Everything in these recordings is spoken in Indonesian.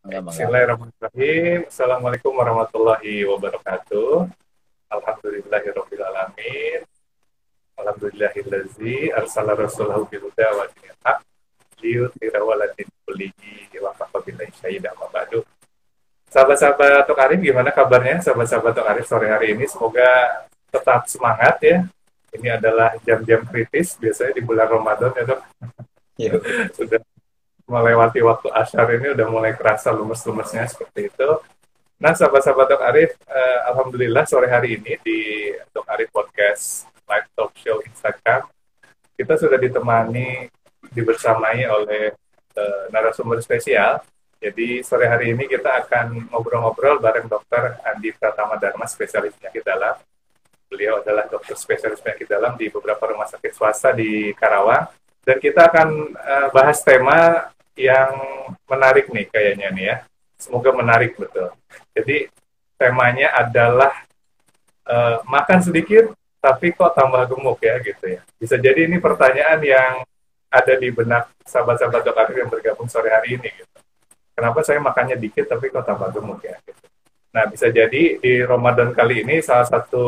Enggak, enggak. Bismillahirrahmanirrahim. Assalamualaikum warahmatullahi wabarakatuh. Alhamdulillahirrahmanirrahim. Alhamdulillahillazi arsala rasulahu bilhuda wa dinil haq liyudhhirahu ala dini kullihi wa kafa billahi syahidan amma ba'du. Sahabat-sahabat Tok Arif, gimana kabarnya? Sahabat-sahabat Tok Arif sore hari ini semoga tetap semangat ya. Ini adalah jam-jam kritis biasanya di bulan Ramadan ya, Dok. Iya. Sudah melewati waktu asyar ini udah mulai kerasa lumes-lumesnya seperti itu. Nah, sahabat-sahabat Dok Arif, alhamdulillah sore hari ini di Dok Arif Podcast Live Talk Show Instagram, kita sudah dibersamai oleh narasumber spesial. Jadi sore hari ini kita akan ngobrol-ngobrol bareng Dr. Andi Pratama Dharma, spesialis penyakit dalam. Beliau adalah dokter spesialis penyakit dalam di beberapa rumah sakit swasta di Karawang. Dan kita akan bahas tema yang menarik nih kayaknya nih ya. Semoga menarik betul. Jadi temanya adalah makan sedikit tapi kok tambah gemuk ya gitu ya. Bisa jadi ini pertanyaan yang ada di benak sahabat-sahabat Dok Arif yang bergabung sore hari ini gitu. Kenapa saya makannya dikit tapi kok tambah gemuk ya gitu. Nah, bisa jadi di Ramadan kali ini salah satu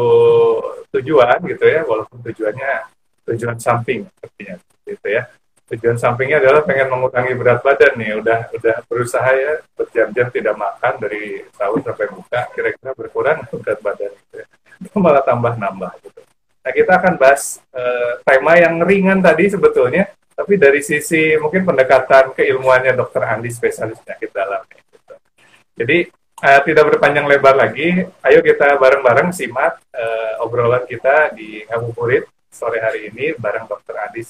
tujuan gitu ya, walaupun tujuannya tujuan samping artinya gitu ya. Tujuan sampingnya adalah pengen mengurangi berat badan nih, udah berusaha ya berjam-jam tidak makan dari sahur sampai buka, kira-kira berkurang berat badan gitu ya. Malah tambah nambah gitu. Nah, kita akan bahas tema yang ringan tadi sebetulnya, tapi dari sisi mungkin pendekatan keilmuannya Dokter Andi, spesialis penyakit dalam. Gitu. Jadi tidak berpanjang lebar lagi, ayo kita bareng-bareng simak obrolan kita di Ngabuburit sore hari ini bareng Dokter Andi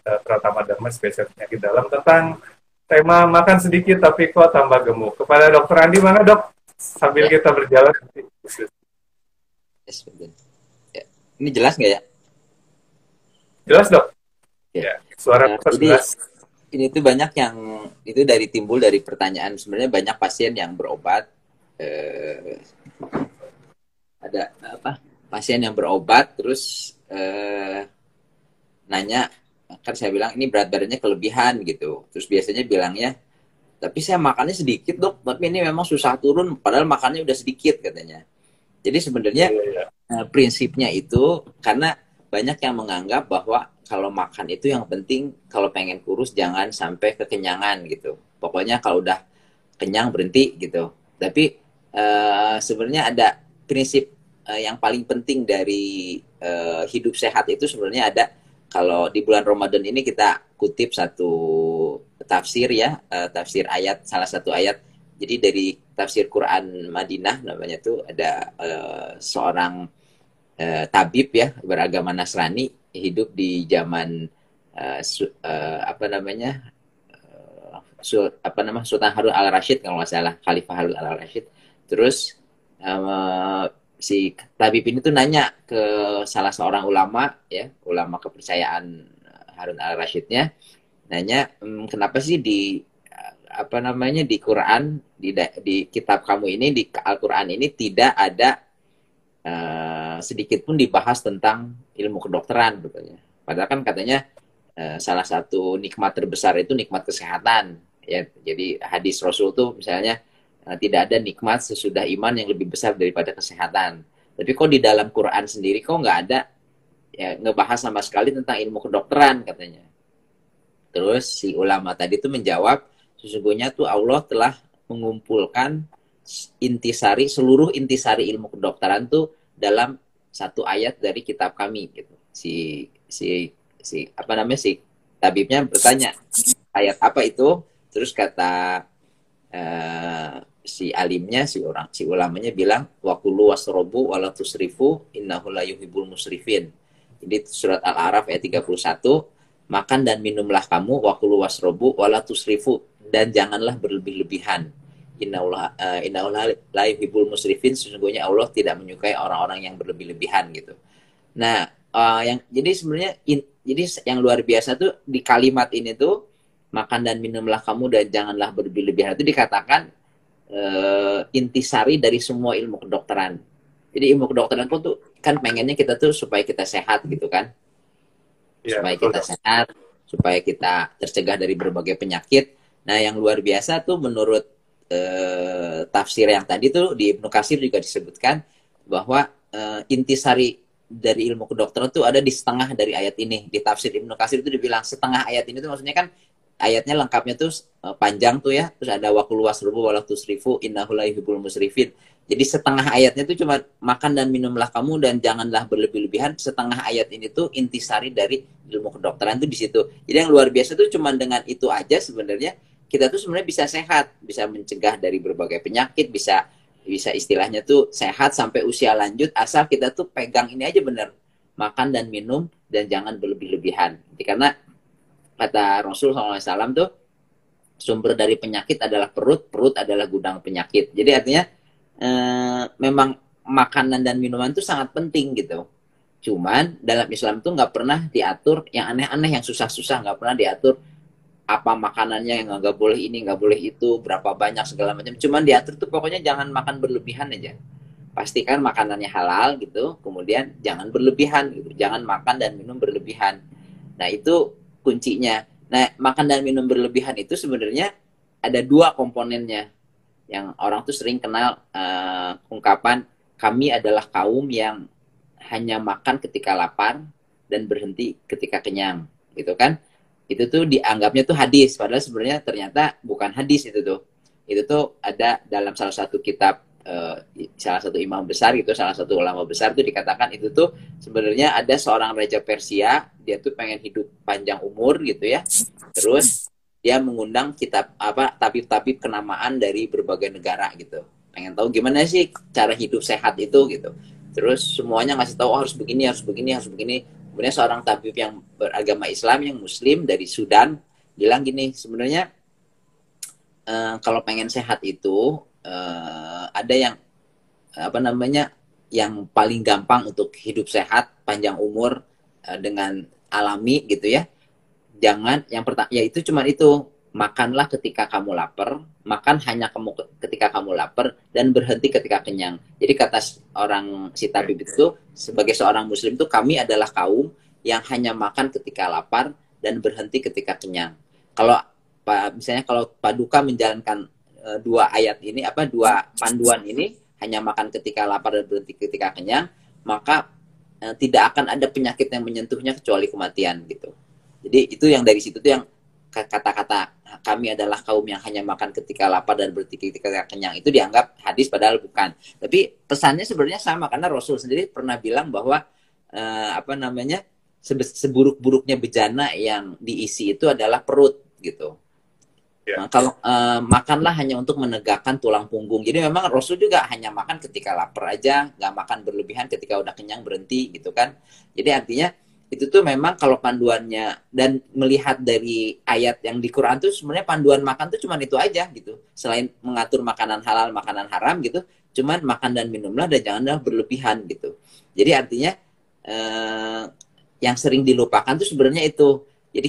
Pratama Dharma, spesialis penyakit dalam, tentang tema makan sedikit tapi kok tambah gemuk. Kepada Dokter Andi, mana Dok? Sambil Ya, kita berjalan. yes, betul. Ya. Ini jelas nggak ya? Jelas Dok? Ya. Ya, suara kita Jadi jelas. ini tuh banyak yang itu dari timbul dari pertanyaan, sebenarnya banyak pasien yang berobat, eh, ada apa? Pasien yang berobat terus nanya, kan saya bilang ini berat badannya kelebihan gitu. Terus biasanya bilangnya, tapi saya makannya sedikit dok, tapi ini memang susah turun, padahal makannya udah sedikit katanya. Jadi Ya, sebenarnya ya, ya. prinsipnya itu karena banyak yang menganggap bahwa kalau makan itu yang penting, kalau pengen kurus jangan sampai kekenyangan gitu. Pokoknya kalau udah kenyang berhenti gitu. Tapi sebenarnya ada prinsip yang paling penting dari hidup sehat itu sebenarnya ada. Kalau di bulan Ramadan ini kita kutip satu tafsir ya, tafsir ayat, salah satu ayat. Jadi dari tafsir Quran Madinah namanya tuh ada seorang tabib ya beragama Nasrani hidup di zaman apa namanya Sultan Harun al Rashid kalau nggak salah, Khalifah Harun al Rashid. Terus si tabib ini tuh nanya ke salah seorang ulama ya, ulama kepercayaan Harun al Rashidnya, nanya kenapa sih di apa namanya di Quran, di kitab kamu ini, di Al-Quran ini tidak ada sedikit pun dibahas tentang ilmu kedokteran katanya. Padahal kan katanya salah satu nikmat terbesar itu nikmat kesehatan ya. Jadi hadis Rasul tuh misalnya tidak ada nikmat sesudah iman yang lebih besar daripada kesehatan. Tapi kok di dalam Quran sendiri kok nggak ada ya ngebahas sama sekali tentang ilmu kedokteran katanya. Terus si ulama tadi tuh menjawab, sesungguhnya tuh Allah telah mengumpulkan seluruh intisari ilmu kedokteran tuh dalam satu ayat dari kitab kami gitu. Si apa namanya si tabibnya bertanya, ayat apa itu? Terus kata si alimnya, si ulamanya bilang, waqulu wasrobu wala tusrifu innahu la yuhibbul musrifin. Jadi surat Al-A'raf ayat 31, makan dan minumlah kamu waqulu wasrobu wala tusrifu, dan janganlah berlebih-lebihan. Innaullah la yuhibbul musrifin, sesungguhnya Allah tidak menyukai orang-orang yang berlebih-lebihan gitu. Nah, yang jadi sebenarnya jadi yang luar biasa tuh di kalimat ini tuh, makan dan minumlah kamu dan janganlah berlebih-lebihan, itu dikatakan intisari dari semua ilmu kedokteran. Jadi ilmu kedokteran pun tuh kan pengennya kita tuh supaya kita sehat gitu kan, Ya, supaya betul kita Dok. sehat, supaya kita tercegah dari berbagai penyakit. Nah, yang luar biasa tuh menurut tafsir yang tadi tuh di Ibnu Katsir juga disebutkan bahwa intisari dari ilmu kedokteran tuh ada di setengah dari ayat ini. Di tafsir Ibnu Katsir itu dibilang setengah ayat ini tuh maksudnya kan ayatnya lengkapnya tuh panjang tuh ya. Terus ada waqul wasrubu wala tusrifu innahu la yuhibbul musrifin. Jadi setengah ayatnya tuh cuma makan dan minumlah kamu dan janganlah berlebih-lebihan. Setengah ayat ini tuh intisari dari ilmu kedokteran tuh di situ. Jadi yang luar biasa tuh cuma dengan itu aja sebenarnya kita tuh sebenarnya bisa sehat, bisa mencegah dari berbagai penyakit, bisa istilahnya tuh sehat sampai usia lanjut asal kita tuh pegang ini aja bener, makan dan minum dan jangan berlebih-lebihan. Jadi karena kata Rasul SAW tuh sumber dari penyakit adalah perut, perut adalah gudang penyakit. Jadi artinya memang makanan dan minuman itu sangat penting gitu. Cuman dalam Islam tuh nggak pernah diatur yang aneh-aneh, yang susah-susah, nggak pernah diatur apa makanannya yang nggak boleh ini, nggak boleh itu, berapa banyak segala macam. Cuman diatur tuh pokoknya jangan makan berlebihan aja. Pastikan makanannya halal gitu, kemudian jangan berlebihan gitu, jangan makan dan minum berlebihan. Nah itu kuncinya. Nah makan dan minum berlebihan itu sebenarnya ada dua komponennya yang orang tuh sering kenal ungkapan kami adalah kaum yang hanya makan ketika lapar dan berhenti ketika kenyang gitu kan. Itu tuh dianggapnya tuh hadis, padahal sebenarnya ternyata bukan hadis. Itu tuh ada dalam salah satu kitab salah satu imam besar gitu, salah satu ulama besar tuh dikatakan itu tuh sebenarnya ada seorang raja Persia, dia tuh pengen hidup panjang umur gitu ya, terus dia mengundang kitab tabib-tabib kenamaan dari berbagai negara gitu, pengen tahu gimana sih cara hidup sehat itu gitu. Terus semuanya ngasih tahu harus begini, harus begini, harus begini. Kemudian seorang tabib yang beragama Islam, yang Muslim dari Sudan bilang gini, sebenarnya kalau pengen sehat itu ada yang yang paling gampang untuk hidup sehat panjang umur dengan alami gitu ya. Jangan yang pertama yaitu cuma itu, makanlah ketika kamu lapar, makan hanya ketika kamu lapar dan berhenti ketika kenyang. Jadi kata orang si tabib itu sebagai seorang muslim itu kami adalah kaum yang hanya makan ketika lapar dan berhenti ketika kenyang. Kalau misalnya kalau Paduka menjalankan dua ayat ini dua panduan ini, hanya makan ketika lapar dan berhenti ketika kenyang, maka tidak akan ada penyakit yang menyentuhnya kecuali kematian gitu. Jadi itu yang dari situ tuh yang kata-kata kami adalah kaum yang hanya makan ketika lapar dan berhenti ketika kenyang itu dianggap hadis padahal bukan. Tapi pesannya sebenarnya sama karena Rasul sendiri pernah bilang bahwa seburuk-buruknya bejana yang diisi itu adalah perut gitu. Nah, kalau makanlah hanya untuk menegakkan tulang punggung. Jadi memang Rasul juga hanya makan ketika lapar aja, nggak makan berlebihan, ketika udah kenyang berhenti gitu kan. Jadi artinya itu tuh memang kalau panduannya dan melihat dari ayat yang di Quran tuh sebenarnya panduan makan tuh cuman itu aja gitu. Selain mengatur makanan halal, makanan haram gitu, cuman makan dan minumlah dan janganlah berlebihan gitu. Jadi artinya yang sering dilupakan tuh sebenarnya itu. Jadi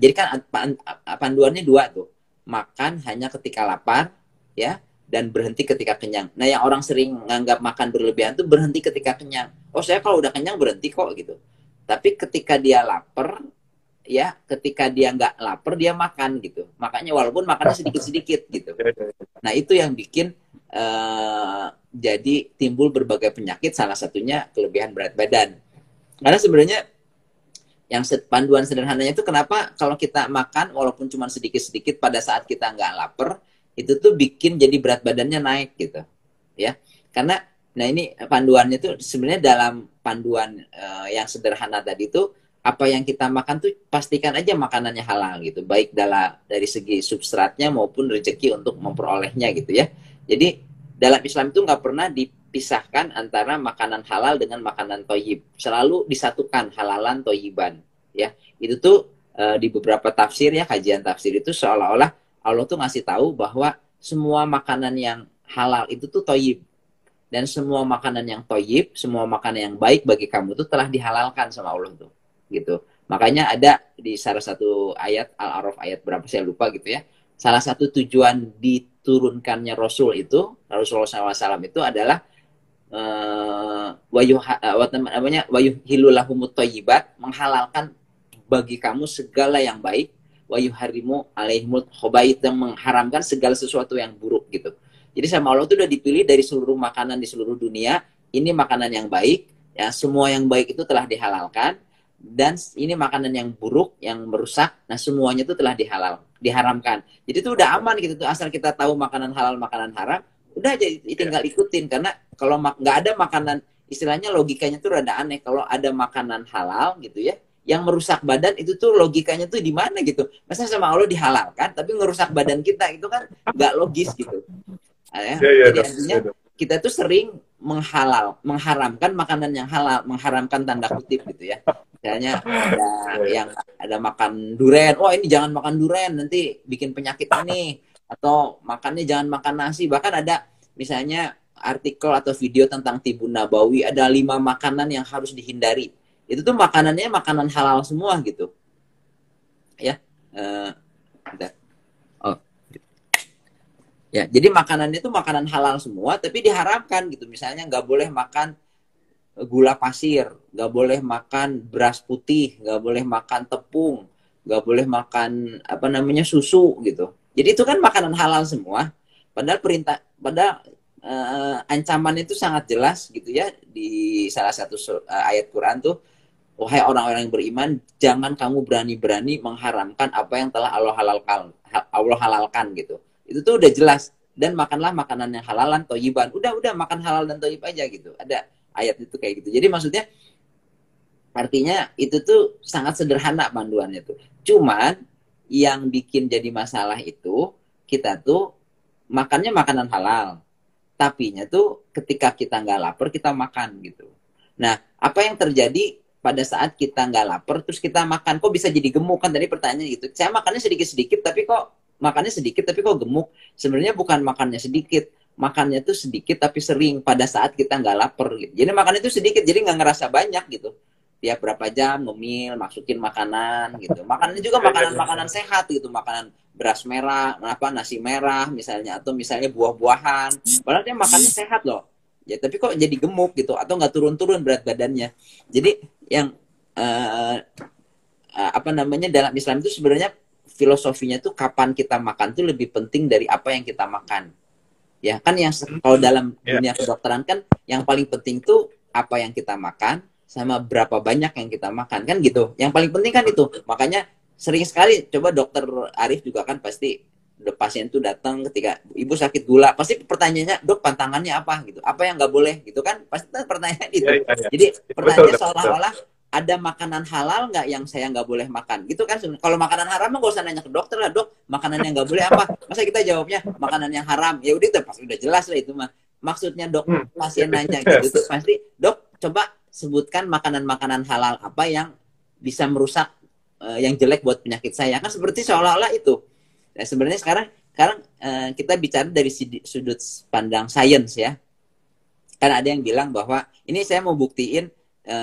jadi kan panduannya dua tuh. Makan hanya ketika lapar ya dan berhenti ketika kenyang. Nah, yang orang sering menganggap makan berlebihan tuh berhenti ketika kenyang. Oh, saya kalau udah kenyang berhenti kok gitu. Tapi ketika dia lapar ya, ketika dia nggak lapar dia makan gitu. Makanya walaupun makannya sedikit-sedikit gitu. Nah, itu yang bikin jadi timbul berbagai penyakit, salah satunya kelebihan berat badan. Karena sebenarnya yang panduan sederhananya itu kenapa kalau kita makan walaupun cuma sedikit-sedikit pada saat kita nggak lapar, itu tuh bikin jadi berat badannya naik gitu. Ya. Karena nah ini panduannya tuh sebenarnya dalam panduan yang sederhana tadi itu apa yang kita makan tuh pastikan aja makanannya halal gitu. Baik dari segi substratnya maupun rezeki untuk memperolehnya gitu ya. Jadi dalam Islam itu nggak pernah dipisahkan antara makanan halal dengan makanan toyib. Selalu disatukan halalan toyiban. Ya, itu tuh di beberapa tafsir ya, kajian tafsir itu seolah-olah Allah tuh ngasih tahu bahwa semua makanan yang halal itu tuh toyib. Dan semua makanan yang toyib, semua makanan yang baik bagi kamu tuh telah dihalalkan sama Allah tuh. Gitu. Makanya ada di salah satu ayat Al-A'raf ayat berapa saya lupa gitu ya. Salah satu tujuan diturunkannya Rasul itu, Rasulullah SAW itu adalah wayuhilulahumut thayyibat, menghalalkan bagi kamu segala yang baik, wayuharimu alaihimul khaba'ith, yang mengharamkan segala sesuatu yang buruk gitu. Jadi sama Allah tuh udah dipilih dari seluruh makanan di seluruh dunia, ini makanan yang baik, ya semua yang baik itu telah dihalalkan, dan ini makanan yang buruk, yang merusak, nah semuanya itu telah diharamkan. Jadi itu udah aman gitu tuh, asal kita tahu makanan halal, makanan haram, udah aja tinggal ikutin. Karena kalau nggak ada makanan, istilahnya logikanya tuh rada aneh, kalau ada makanan halal gitu ya, yang merusak badan itu tuh logikanya tuh di mana gitu. Masa sama Allah dihalalkan, tapi ngerusak badan kita, itu kan nggak logis gitu. Ya. Jadi artinya kita tuh sering mengharamkan makanan yang halal, mengharamkan tanda kutip gitu ya. Misalnya ada yang ada makan duren, oh ini jangan makan duren nanti bikin penyakit ini, atau makannya jangan makan nasi. Bahkan ada misalnya artikel atau video tentang Tibun Nabawi, ada 5 makanan yang harus dihindari. Itu tuh makanannya makanan halal semua gitu. Ya. Ya, jadi makanannya itu makanan halal semua, tapi diharamkan gitu. Misalnya nggak boleh makan gula pasir, nggak boleh makan beras putih, nggak boleh makan tepung, nggak boleh makan apa namanya susu gitu. Jadi itu kan makanan halal semua. Padahal ancaman itu sangat jelas gitu ya di salah satu ayat Quran tuh, wahai orang-orang yang beriman, jangan kamu berani-berani mengharamkan apa yang telah Allah halalkan gitu. Itu tuh udah jelas. Dan makanlah makanan yang halalan toyiban. Udah makan halal dan toyib aja gitu. Ada ayat itu kayak gitu. Jadi maksudnya artinya itu tuh sangat sederhana panduannya tuh. Cuman yang bikin jadi masalah itu kita tuh makannya makanan halal. Tapinya tuh ketika kita nggak lapar kita makan gitu. Nah, apa yang terjadi pada saat kita nggak lapar terus kita makan, kok bisa jadi gemuk? Kan tadi pertanyaan gitu. Saya makannya sedikit-sedikit tapi kok gemuk. Sebenarnya bukan makannya sedikit, makannya tuh sedikit tapi sering pada saat kita nggak lapar gitu. Jadi makannya tuh sedikit, jadi nggak ngerasa banyak gitu. Tiap berapa jam ngemil, masukin makanan gitu. Makanannya juga makanan-makanan sehat gitu, makanan beras merah, nasi merah misalnya, atau misalnya buah-buahan. Padahal dia makannya sehat loh. Ya tapi kok jadi gemuk gitu, atau nggak turun-turun berat badannya. Jadi yang dalam Islam itu sebenarnya filosofinya tuh kapan kita makan tuh lebih penting dari apa yang kita makan. Ya kan, yang kalau dalam dunia kedokteran kan yang paling penting tuh apa yang kita makan sama berapa banyak yang kita makan kan gitu. Yang paling penting kan itu. Makanya sering sekali coba dokter Arif juga kan pasti pasien tuh datang ketika ibu sakit gula, pasti pertanyaannya, dok pantangannya apa gitu, apa yang nggak boleh gitu kan, pasti pertanyaan itu. Jadi pertanyaannya seolah-olah ada makanan halal nggak yang saya nggak boleh makan gitu kan. Kalau makanan haram mah nggak usah nanya ke dokter lah, dok makanan yang nggak boleh apa, masa kita jawabnya makanan yang haram. Ya udah pasti udah jelas lah itu mah. Maksudnya dok pasien nanya gitu tuh pasti, dok coba sebutkan makanan-makanan halal apa yang bisa merusak yang jelek buat penyakit saya, kan seperti seolah-olah itu. Nah, sebenarnya sekarang kita bicara dari sudut pandang sains ya. Karena ada yang bilang bahwa ini saya mau buktiin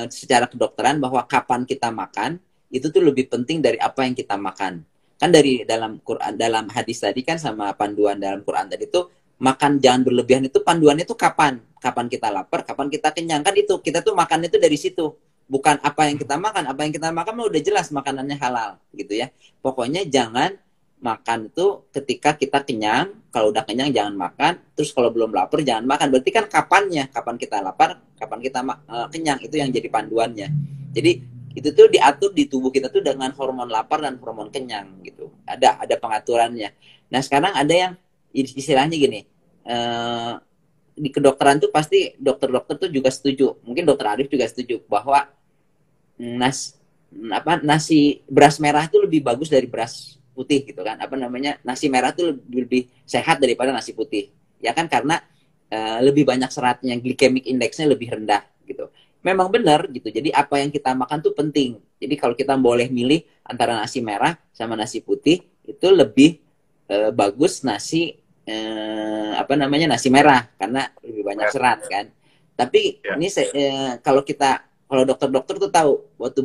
secara kedokteran bahwa kapan kita makan itu tuh lebih penting dari apa yang kita makan. Kan dari dalam Quran, dalam hadis tadi kan sama panduan dalam Quran tadi tuh, makan jangan berlebihan itu panduannya tuh kapan kita lapar, kapan kita kenyang, kan itu kita tuh makannya tuh dari situ. Bukan apa yang kita makan mah udah jelas makanannya halal gitu ya. Pokoknya jangan makan itu ketika kita kenyang, kalau udah kenyang jangan makan, terus kalau belum lapar jangan makan. Berarti kan kapan kita lapar, kapan kita kenyang, itu yang jadi panduannya. Jadi itu tuh diatur di tubuh kita tuh dengan hormon lapar dan hormon kenyang gitu. Ada pengaturannya. Nah sekarang ada yang istilahnya gini, di kedokteran tuh pasti dokter-dokter tuh juga setuju, mungkin dokter Arif juga setuju bahwa nasi beras merah itu lebih bagus dari beras putih gitu kan, nasi merah tuh lebih sehat daripada nasi putih ya kan, karena lebih banyak seratnya, glycemic indexnya lebih rendah gitu. Memang benar gitu. Jadi apa yang kita makan tuh penting. Jadi kalau kita boleh milih antara nasi merah sama nasi putih, itu lebih bagus nasi nasi merah karena lebih banyak serat kan. Tapi ini kalau dokter-dokter tuh tahu, waktu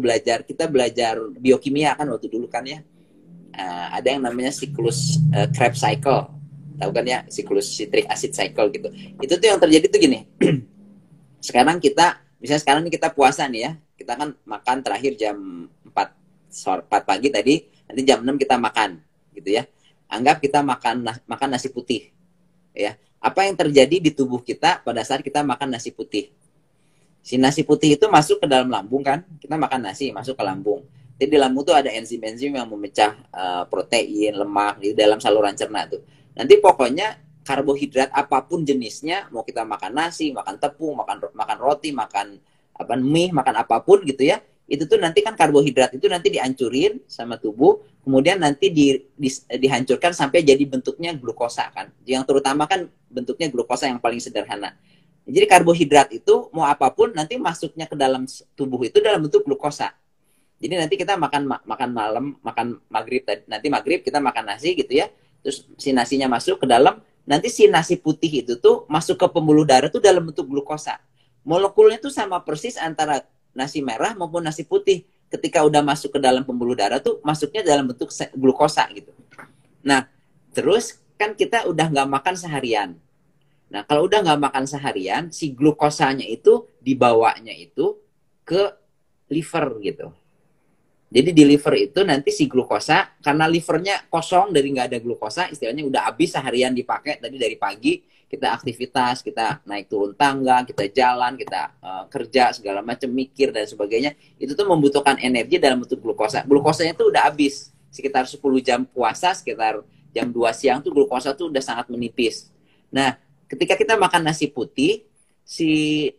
kita belajar biokimia kan waktu dulu kan ya, ada yang namanya siklus Krebs cycle, tahu kan ya, siklus citric acid cycle gitu. Itu tuh yang terjadi tuh gini. Sekarang ini kita puasa nih ya, kita kan makan terakhir jam 4 pagi tadi, nanti jam 6 kita makan gitu ya. Anggap kita makan nasi putih. ya. Apa yang terjadi di tubuh kita pada saat kita makan nasi putih? Si nasi putih itu masuk ke dalam lambung kan? Kita makan nasi masuk ke lambung. Jadi di lambung tuh ada enzim-enzim yang memecah protein, lemak di dalam saluran cerna tuh. Nanti pokoknya karbohidrat apapun jenisnya, mau kita makan nasi, makan tepung, makan roti, makan mie, makan apapun gitu ya. Itu tuh nanti kan karbohidrat itu nanti dihancurin sama tubuh, kemudian nanti dihancurkan sampai jadi bentuknya glukosa kan. Yang terutama kan bentuknya glukosa yang paling sederhana. Jadi karbohidrat itu mau apapun nanti masuknya ke dalam tubuh itu dalam bentuk glukosa. Jadi nanti kita makan malam, makan maghrib, nanti maghrib kita makan nasi gitu ya. Terus si nasinya masuk ke dalam, nanti si nasi putih itu tuh masuk ke pembuluh darah tuh dalam bentuk glukosa. Molekulnya tuh sama persis antara nasi merah maupun nasi putih. Ketika udah masuk ke dalam pembuluh darah tuh masuknya dalam bentuk glukosa gitu. Nah, terus kan kita udah nggak makan seharian. Nah, kalau udah nggak makan seharian, si glukosanya itu dibawanya itu ke liver gitu. Jadi di liver itu nanti si glukosa, karena livernya kosong dari nggak ada glukosa, istilahnya udah habis seharian dipakai tadi dari pagi, kita aktivitas, kita naik turun tangga, kita jalan, kita kerja, segala macam, mikir dan sebagainya, itu tuh membutuhkan energi dalam bentuk glukosa. Glukosanya tuh udah habis, sekitar 10 jam puasa, sekitar jam 2 siang tuh glukosa tuh udah sangat menipis. Nah, ketika kita makan nasi putih, si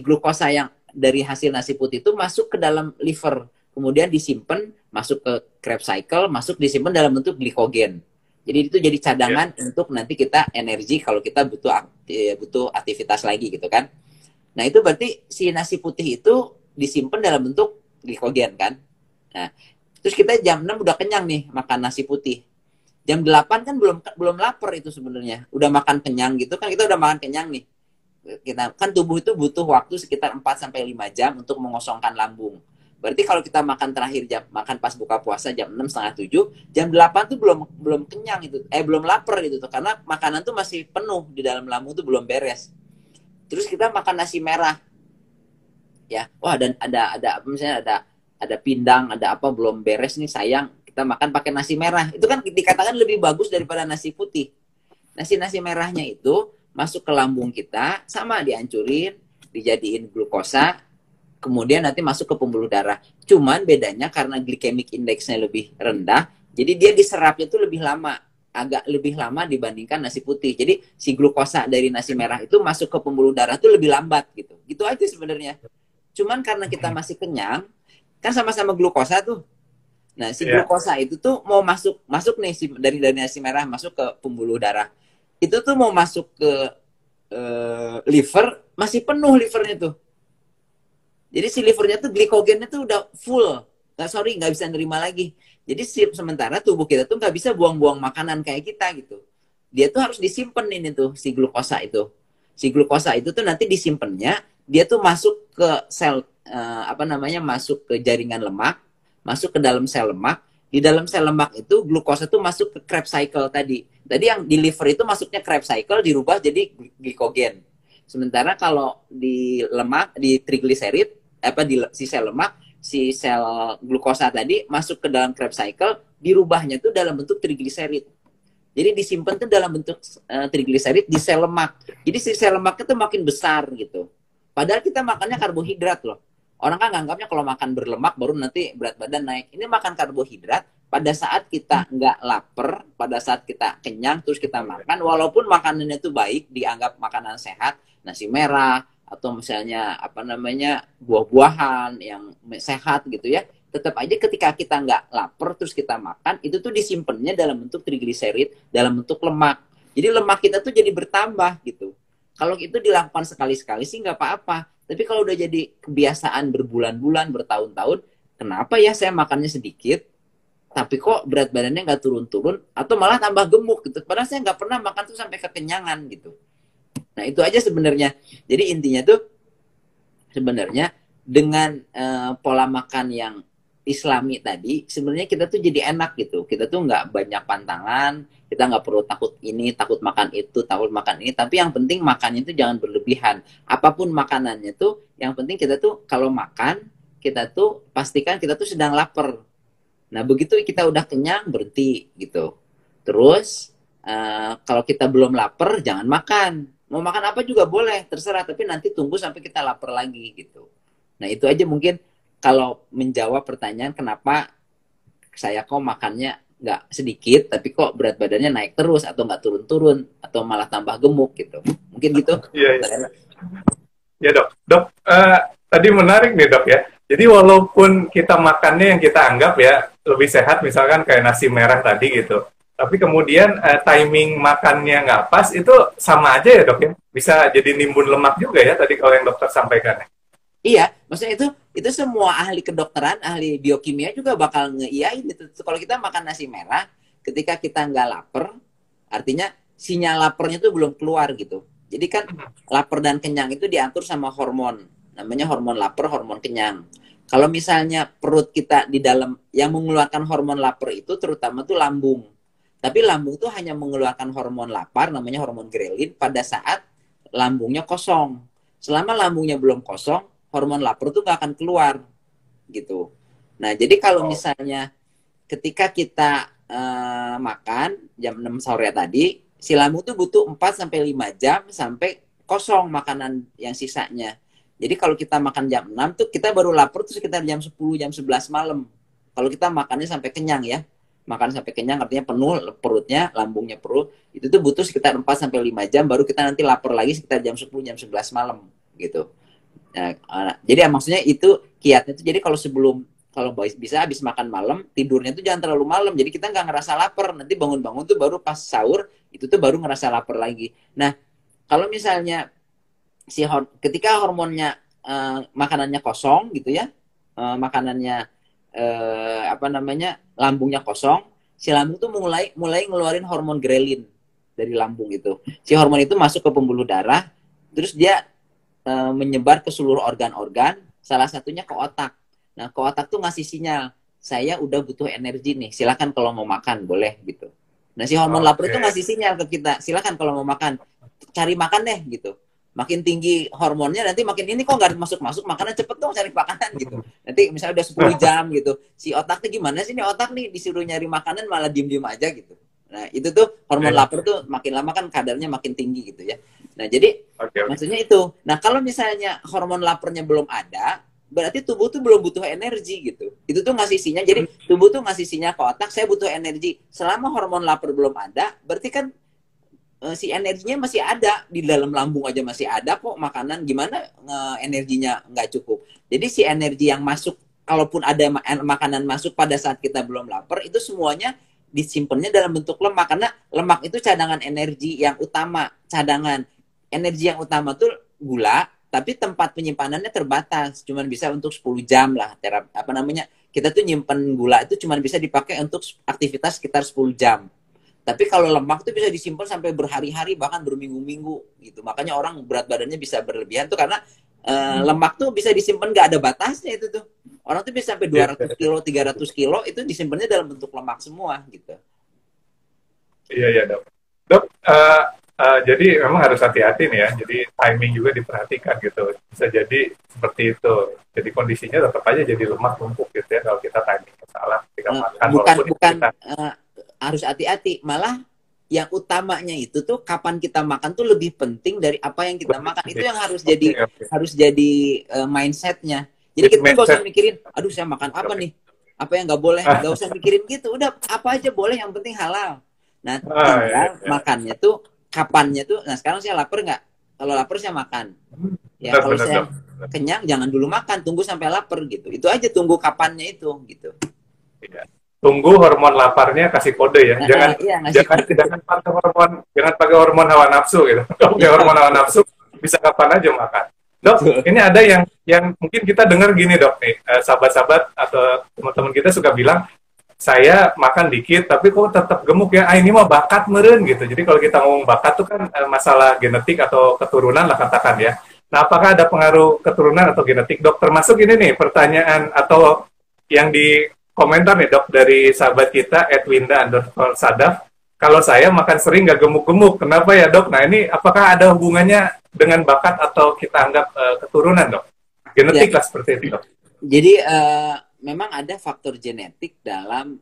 glukosa yang dari hasil nasi putih itu masuk ke dalam liver, kemudian disimpan, masuk ke Krebs cycle, masuk disimpan dalam bentuk glikogen. Jadi itu jadi cadangan untuk nanti kita energi kalau kita butuh aktivitas lagi gitu kan. Nah, itu berarti si nasi putih itu disimpan dalam bentuk glikogen kan. Nah, terus kita jam 6 udah kenyang nih makan nasi putih. Jam 8 kan belum lapar itu sebenarnya. Udah makan kenyang gitu kan, kita udah makan kenyang nih. Kita kan tubuh itu butuh waktu sekitar 4 sampai 5 jam untuk mengosongkan lambung. Berarti kalau kita makan terakhir makan pas buka puasa jam 6 setengah 7, jam 8 tuh belum kenyang itu. Belum lapar itu tuh karena makanan tuh masih penuh di dalam lambung tuh belum beres. Terus kita makan nasi merah. Ya. Wah, dan ada misalnya ada pindang, ada apa belum beres nih sayang, kita makan pakai nasi merah. Itu kan dikatakan lebih bagus daripada nasi putih. Nasi merahnya itu masuk ke lambung kita, sama dihancurin, dijadiin glukosa, kemudian nanti masuk ke pembuluh darah. Cuman bedanya karena glycemic indexnya lebih rendah, jadi dia diserapnya itu lebih lama, agak lebih lama dibandingkan nasi putih. Jadi si glukosa dari nasi merah itu masuk ke pembuluh darah itu lebih lambat gitu. Gitu aja sebenarnya. Cuman karena kita masih kenyang, kan sama-sama glukosa tuh. Nah, si glukosa itu tuh mau masuk nih dari nasi merah masuk ke pembuluh darah. Itu tuh mau masuk ke liver, masih penuh livernya tuh. Jadi si livernya tuh glikogennya tuh udah full. Nggak bisa nerima lagi. Jadi sementara tubuh kita tuh nggak bisa buang-buang makanan kayak kita gitu. Dia tuh harus disimpan ini tuh si glukosa itu. Si glukosa itu tuh nanti disimpannya, dia tuh masuk ke sel masuk ke jaringan lemak, masuk ke dalam sel lemak. Di dalam sel lemak itu glukosa tuh masuk ke Krebs cycle tadi. Tadi yang di liver itu masuknya Krebs cycle dirubah jadi glikogen. Sementara kalau di lemak, di trigliserid, si sel lemak, si sel glukosa tadi masuk ke dalam Krebs cycle, dirubahnya tuh dalam bentuk trigliserid. Jadi disimpan tuh dalam bentuk trigliserid di sel lemak. Jadi si sel lemaknya tuh makin besar gitu. Padahal kita makannya karbohidrat loh. Orang kan nganggapnya kalau makan berlemak baru nanti berat badan naik. Ini makan karbohidrat pada saat kita nggak lapar, pada saat kita kenyang terus kita makan, walaupun makanannya itu baik, dianggap makanan sehat, nasi merah atau misalnya buah-buahan yang sehat gitu ya, tetap aja ketika kita nggak lapar terus kita makan, itu tuh disimpannya dalam bentuk trigliserid, dalam bentuk lemak. Jadi lemak kita tuh jadi bertambah gitu. Kalau itu dilakukan sekali-sekali sih nggak apa-apa. Tapi kalau udah jadi kebiasaan berbulan-bulan, bertahun-tahun, kenapa ya saya makannya sedikit, tapi kok berat badannya nggak turun-turun, atau malah tambah gemuk gitu. Padahal saya nggak pernah makan tuh sampai kekenyangan gitu. Nah itu aja sebenarnya. Jadi intinya tuh sebenarnya dengan pola makan yang Islami tadi, sebenarnya kita tuh jadi enak gitu. Kita tuh nggak banyak pantangan, kita nggak perlu takut ini, takut makan itu, takut makan ini. Tapi yang penting makannya itu jangan berlebihan. Apapun makanannya tuh, yang penting kita tuh kalau makan, kita tuh pastikan kita tuh sedang lapar. Nah begitu kita udah kenyang, berhenti gitu. Terus kalau kita belum lapar jangan makan. Mau makan apa juga boleh, terserah, tapi nanti tunggu sampai kita lapar lagi gitu. Nah, itu aja mungkin kalau menjawab pertanyaan kenapa saya kok makannya nggak sedikit, tapi kok berat badannya naik terus atau nggak turun-turun atau malah tambah gemuk gitu. Mungkin gitu. Iya, iya. Ya dok, dok, tadi menarik nih dok ya. Jadi walaupun kita makannya yang kita anggap ya lebih sehat, misalkan kayak nasi merah tadi gitu, tapi kemudian timing makannya nggak pas, itu sama aja ya dok ya? Bisa jadi nimbun lemak juga ya tadi kalau yang dokter sampaikan. Iya, maksudnya itu semua ahli kedokteran, ahli biokimia juga bakal ngeiyain itu. Kalau kita makan nasi merah, ketika kita nggak lapar, artinya sinyal laparnya tuh belum keluar gitu. Jadi kan lapar dan kenyang itu diatur sama hormon, namanya hormon lapar, hormon kenyang. Kalau misalnya perut kita di dalam yang mengeluarkan hormon lapar itu terutama tuh lambung. Tapi lambung tuh hanya mengeluarkan hormon lapar, namanya hormon grelin pada saat lambungnya kosong. Selama lambungnya belum kosong, hormon lapar tuh gak akan keluar gitu. Nah, jadi kalau misalnya ketika kita makan jam 6 sore tadi, si lambung tuh butuh 4 sampai 5 jam sampai kosong makanan yang sisanya. Jadi kalau kita makan jam 6 tuh kita baru lapar tuh sekitar jam 10, jam 11 malam. Kalau kita makannya sampai kenyang ya. Makan sampai kenyang artinya penuh perutnya, lambungnya perut, itu tuh butuh sekitar 4 sampai 5 jam baru kita nanti lapar lagi sekitar jam 10, jam 11 malam gitu. Nah, jadi maksudnya itu kiatnya itu, jadi kalau bisa habis makan malam tidurnya tuh jangan terlalu malam, jadi kita nggak ngerasa lapar, nanti bangun-bangun tuh baru pas sahur itu tuh baru ngerasa lapar lagi. Nah, kalau misalnya ketika hormonnya makanannya kosong gitu ya, makanannya apa namanya lambungnya kosong, si lambung tuh mulai ngeluarin hormon grelin dari lambung itu. Si hormon itu masuk ke pembuluh darah, terus dia menyebar ke seluruh organ-organ, salah satunya ke otak. Nah, ke otak tuh ngasih sinyal, saya udah butuh energi nih, silakan kalau mau makan, boleh gitu. Nah, si hormon lapar itu ngasih sinyal ke kita, silakan kalau mau makan, cari makan deh gitu. Makin tinggi hormonnya, nanti makin ini kok nggak masuk-masuk, makanan cepet dong cari makanan gitu. Nanti misalnya udah 10 jam gitu, si otaknya gimana sih nih otak nih, disuruh nyari makanan malah diem-diem aja gitu. Nah, itu tuh hormon lapar tuh makin lama kan kadarnya makin tinggi gitu ya. Nah, jadi maksudnya itu. Nah, kalau misalnya hormon laparnya belum ada, berarti tubuh tuh belum butuh energi gitu. Itu tuh ngasih sinyal. Jadi tubuh tuh ngasih sinyal ke otak, saya butuh energi. Selama hormon lapar belum ada, berarti kan si energinya masih ada. Di dalam lambung aja masih ada kok makanan. Gimana energinya nggak cukup. Jadi si energi yang masuk, kalaupun ada makanan masuk pada saat kita belum lapar, itu semuanya disimpannya dalam bentuk lemak. Karena lemak itu cadangan energi yang utama. Cadangan energi yang utama tuh gula, tapi tempat penyimpanannya terbatas, cuman bisa untuk 10 jam lah. Kita tuh nyimpen gula itu cuman bisa dipakai untuk aktivitas sekitar 10 jam. Tapi kalau lemak tuh bisa disimpan sampai berhari-hari, bahkan berminggu-minggu gitu. Makanya orang berat badannya bisa berlebihan tuh karena lemak tuh bisa disimpan nggak ada batasnya itu tuh. Orang tuh bisa sampai 200 kilo, 300 kilo itu disimpannya dalam bentuk lemak semua gitu. Iya, iya dok. Dok, jadi memang harus hati-hati nih ya. Jadi timing juga diperhatikan gitu. Bisa jadi seperti itu. Jadi kondisinya tetap aja jadi lemak numpuk gitu ya kalau kita timingnya salah ketika makan. Bukan harus hati-hati. Malah yang utamanya itu tuh kapan kita makan tuh lebih penting dari apa yang kita makan. Itu yang harus jadi mindsetnya. Jadi kita nggak usah mikirin, aduh saya makan apa nih? Apa yang nggak boleh? Nggak usah mikirin gitu. Udah apa aja boleh, yang penting halal. Nah, tinggal makannya tuh kapannya tuh. Nah, sekarang saya lapar nggak? Kalau lapar saya makan. Ya, kalau saya kenyang jangan dulu makan, tunggu sampai lapar gitu. Itu aja, tunggu kapannya itu gitu. Tunggu hormon laparnya kasih kode ya. Jangan pakai hormon hawa nafsu gitu. Kalau pakai hormon hawa nafsu bisa kapan aja makan. Dok, ini ada yang mungkin kita dengar gini dok nih, sahabat-sahabat atau teman-teman kita suka bilang, saya makan dikit tapi kok tetap gemuk ya, ini mah bakat meren gitu. Jadi kalau kita ngomong bakat tuh kan masalah genetik atau keturunan lah katakan ya. Nah, apakah ada pengaruh keturunan atau genetik dok? Termasuk ini nih pertanyaan atau yang di komentar nih dok dari sahabat kita @winda_sadaf. Kalau saya makan sering gak gemuk-gemuk, kenapa ya dok? Nah ini apakah ada hubungannya dengan bakat atau kita anggap keturunan dok? Genetik lah seperti itu dok. Jadi memang ada faktor genetik dalam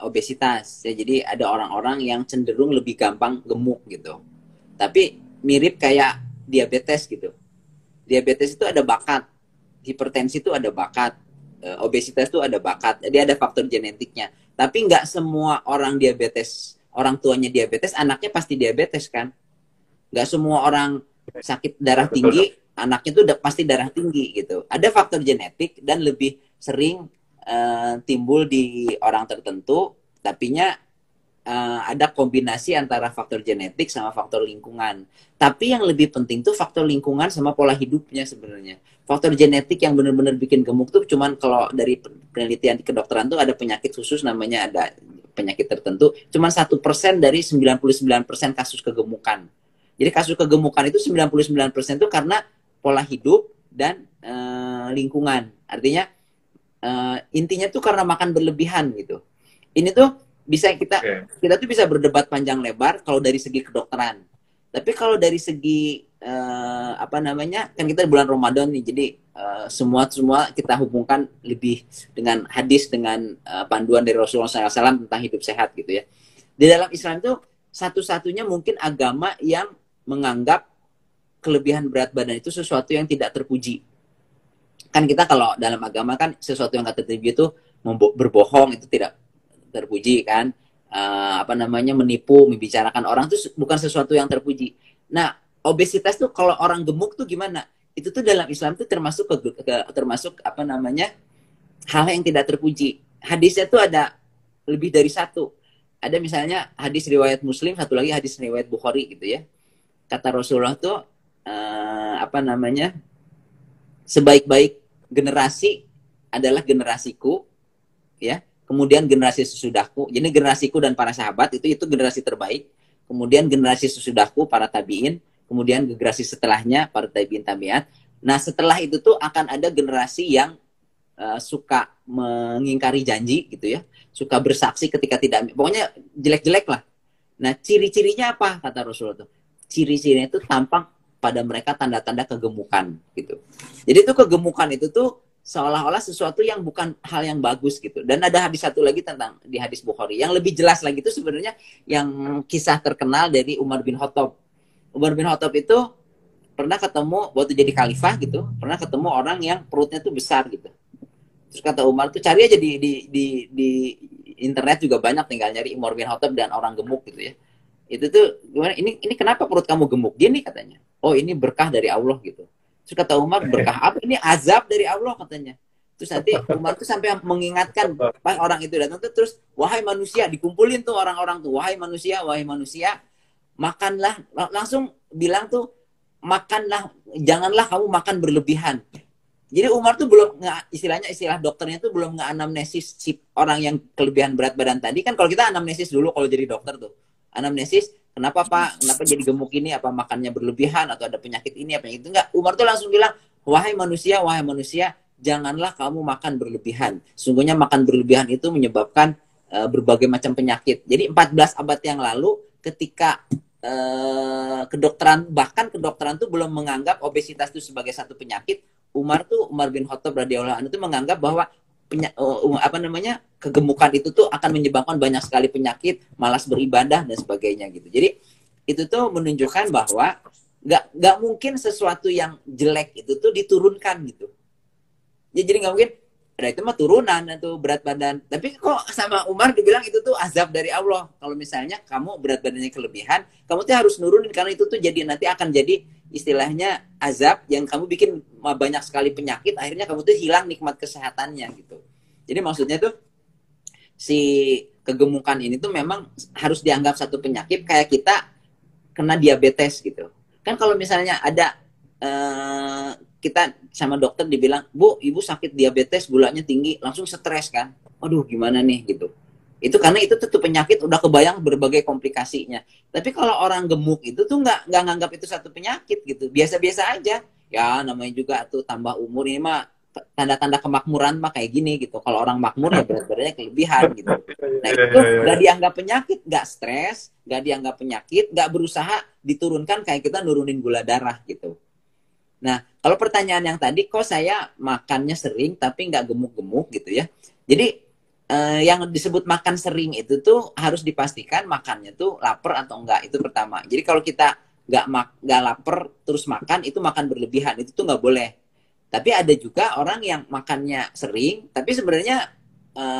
obesitas ya. Jadi ada orang-orang yang cenderung lebih gampang gemuk gitu. Tapi mirip kayak diabetes gitu. Diabetes itu ada bakat, hipertensi itu ada bakat, obesitas itu ada bakat. Jadi ada faktor genetiknya. Tapi nggak semua orang diabetes, orang tuanya diabetes, anaknya pasti diabetes kan? Nggak semua orang sakit darah tinggi, anaknya tuh pasti darah tinggi gitu. Ada faktor genetik dan lebih sering timbul di orang tertentu, tapinya ada kombinasi antara faktor genetik sama faktor lingkungan. Tapi yang lebih penting tuh faktor lingkungan sama pola hidupnya sebenarnya. Faktor genetik yang benar-benar bikin gemuk tuh cuman kalau dari penelitian di kedokteran tuh ada penyakit khusus namanya, ada penyakit tertentu, cuman 1% dari 99% kasus kegemukan. Jadi kasus kegemukan itu 99% tuh karena pola hidup dan lingkungan. Artinya intinya tuh karena makan berlebihan gitu. Ini tuh bisa kita tuh bisa berdebat panjang lebar kalau dari segi kedokteran. Tapi kalau dari segi apa namanya, kan kita di bulan Ramadan nih, jadi semua kita hubungkan lebih dengan hadis, dengan panduan dari Rasulullah SAW tentang hidup sehat gitu ya. Di dalam Islam itu satu-satunya mungkin agama yang menganggap kelebihan berat badan itu sesuatu yang tidak terpuji. Kan kita kalau dalam agama kan sesuatu yang tidak terpuji itu berbohong itu tidak terpuji kan, apa namanya, menipu, membicarakan orang itu bukan sesuatu yang terpuji. Nah, obesitas tuh kalau orang gemuk tuh gimana? Itu tuh dalam Islam tuh termasuk termasuk apa namanya, hal yang tidak terpuji. Hadisnya tuh ada lebih dari satu. Ada misalnya hadis riwayat Muslim, satu lagi hadis riwayat Bukhari gitu ya. Kata Rasulullah tuh apa namanya, sebaik-baik generasi adalah generasiku ya. Kemudian generasi sesudahku, jadi generasiku dan para sahabat itu generasi terbaik. Kemudian generasi sesudahku para tabiin, kemudian generasi setelahnya para tabiin tabiat. Nah setelah itu tuh akan ada generasi yang suka mengingkari janji gitu ya, suka bersaksi ketika tidak, pokoknya jelek-jelek lah. Nah ciri-cirinya apa kata Rasulullah tuh? Ciri-cirinya itu tampak pada mereka tanda-tanda kegemukan gitu. Jadi itu kegemukan itu tuh seolah-olah sesuatu yang bukan hal yang bagus gitu. Dan ada hadis satu lagi tentang di hadis Bukhari yang lebih jelas lagi itu sebenarnya yang kisah terkenal dari Umar bin Khattab. Umar bin Khattab itu pernah ketemu waktu jadi khalifah gitu, pernah ketemu orang yang perutnya tuh besar gitu. Terus kata Umar tuh cari aja di internet juga banyak, tinggal nyari Umar bin Khattab dan orang gemuk gitu ya. Itu tuh gimana, ini kenapa perut kamu gemuk gini katanya. Oh ini berkah dari Allah gitu. Terus kata Umar, berkah apa? Ini azab dari Allah katanya. Terus nanti Umar tuh sampai mengingatkan pas orang itu datang tuh, terus wahai manusia, dikumpulin tuh orang-orang tuh, wahai manusia, makanlah, langsung bilang tuh, makanlah, janganlah kamu makan berlebihan. Jadi Umar tuh belum, istilah dokternya tuh belum nge-anamnesis si orang yang kelebihan berat badan tadi. Kan kalau kita anamnesis dulu kalau jadi dokter tuh, anamnesis, kenapa Pak? Kenapa jadi gemuk ini? Apa makannya berlebihan atau ada penyakit ini apa itu? Enggak. Umar tuh langsung bilang, wahai manusia, janganlah kamu makan berlebihan. Sungguhnya makan berlebihan itu menyebabkan berbagai macam penyakit. Jadi 14 abad yang lalu ketika kedokteran tuh belum menganggap obesitas itu sebagai satu penyakit, Umar bin Khattab radhiyallahu anhu itu menganggap bahwa kegemukan itu tuh akan menyebabkan banyak sekali penyakit, malas beribadah dan sebagainya gitu. Jadi itu tuh menunjukkan bahwa nggak mungkin sesuatu yang jelek itu tuh diturunkan gitu. Ya, jadi nggak mungkin ada itu mah turunan itu berat badan. Tapi kok sama Umar dibilang itu tuh azab dari Allah. Kalau misalnya kamu berat badannya kelebihan, kamu tuh harus nurunin karena itu tuh jadi nanti akan jadi istilahnya azab yang kamu bikin banyak sekali penyakit, akhirnya kamu tuh hilang nikmat kesehatannya gitu. Jadi maksudnya tuh si kegemukan ini tuh memang harus dianggap satu penyakit kayak kita kena diabetes gitu. Kan kalau misalnya ada kita sama dokter dibilang, Bu, ibu sakit diabetes, gulanya tinggi, langsung stres kan. Aduh gimana nih gitu. Itu karena itu tuh penyakit udah kebayang berbagai komplikasinya. Tapi kalau orang gemuk itu tuh nggak nganggap itu satu penyakit gitu. Biasa-biasa aja. Ya namanya juga tuh tambah umur, ini mah tanda-tanda kemakmuran mah kayak gini gitu. Kalau orang makmur ya berat badannya kelebihan gitu. Nah itu nggak dianggap penyakit, nggak stres, nggak dianggap penyakit, nggak berusaha diturunkan kayak kita nurunin gula darah gitu. Nah kalau pertanyaan yang tadi, kok saya makannya sering tapi nggak gemuk-gemuk gitu ya. Jadi yang disebut makan sering itu tuh harus dipastikan makannya tuh lapar atau enggak, itu pertama. Jadi kalau kita nggak lapar terus makan, itu makan berlebihan, itu tuh nggak boleh. Tapi ada juga orang yang makannya sering tapi sebenarnya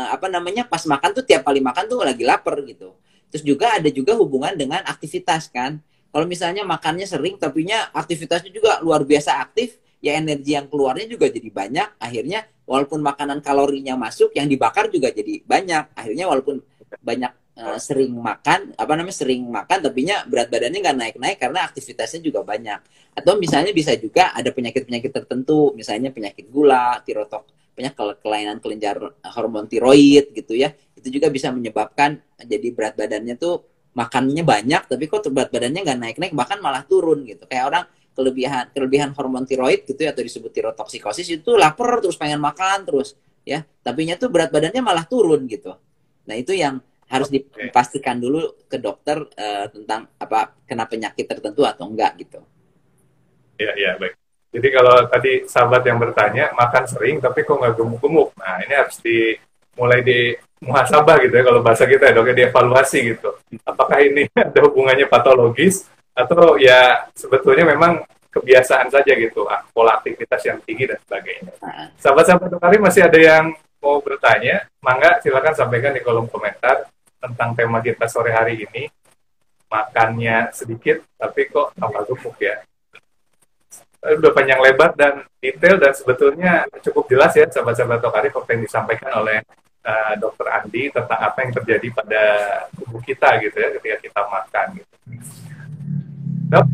apa namanya, pas makan tuh tiap kali makan tuh lagi lapar gitu. Terus juga ada juga hubungan dengan aktivitas kan. Kalau misalnya makannya sering tapinya aktivitasnya juga luar biasa aktif, ya energi yang keluarnya juga jadi banyak. Akhirnya walaupun makanan kalorinya masuk, yang dibakar juga jadi banyak. Akhirnya walaupun banyak sering makan, apa namanya, sering makan, tapinya berat badannya nggak naik-naik karena aktivitasnya juga banyak. Atau misalnya bisa juga ada penyakit-penyakit tertentu, misalnya penyakit gula, tirotok, kelainan kelenjar hormon tiroid gitu ya. Itu juga bisa menyebabkan jadi berat badannya tuh makannya banyak tapi kok berat badannya nggak naik-naik, bahkan malah turun gitu. Kayak orang kelebihan hormon tiroid gitu ya, atau disebut tirotoksikosis, itu lapar terus pengen makan terus ya, tapinya tuh berat badannya malah turun gitu. Nah itu yang harus dipastikan dulu ke dokter tentang apa, kena penyakit tertentu atau enggak gitu. Iya, baik. Jadi kalau tadi sahabat yang bertanya, makan sering tapi kok nggak gemuk-gemuk, nah ini harus mulai di muhasabah gitu ya, kalau bahasa kita ya dok, dievaluasi gitu. Apakah ini ada hubungannya patologis atau ya sebetulnya memang kebiasaan saja gitu, pola aktivitas yang tinggi dan sebagainya. Sahabat-sahabat Dok Ari masih ada yang mau bertanya, mangga silakan sampaikan di kolom komentar tentang tema kita sore hari ini, makannya sedikit tapi kok tambah gemuk ya. Udah panjang lebar dan detail dan sebetulnya cukup jelas ya sahabat-sahabat Dok Ari apa yang disampaikan oleh Dokter Andi tentang apa yang terjadi pada tubuh kita gitu ya ketika kita makan gitu. Dok,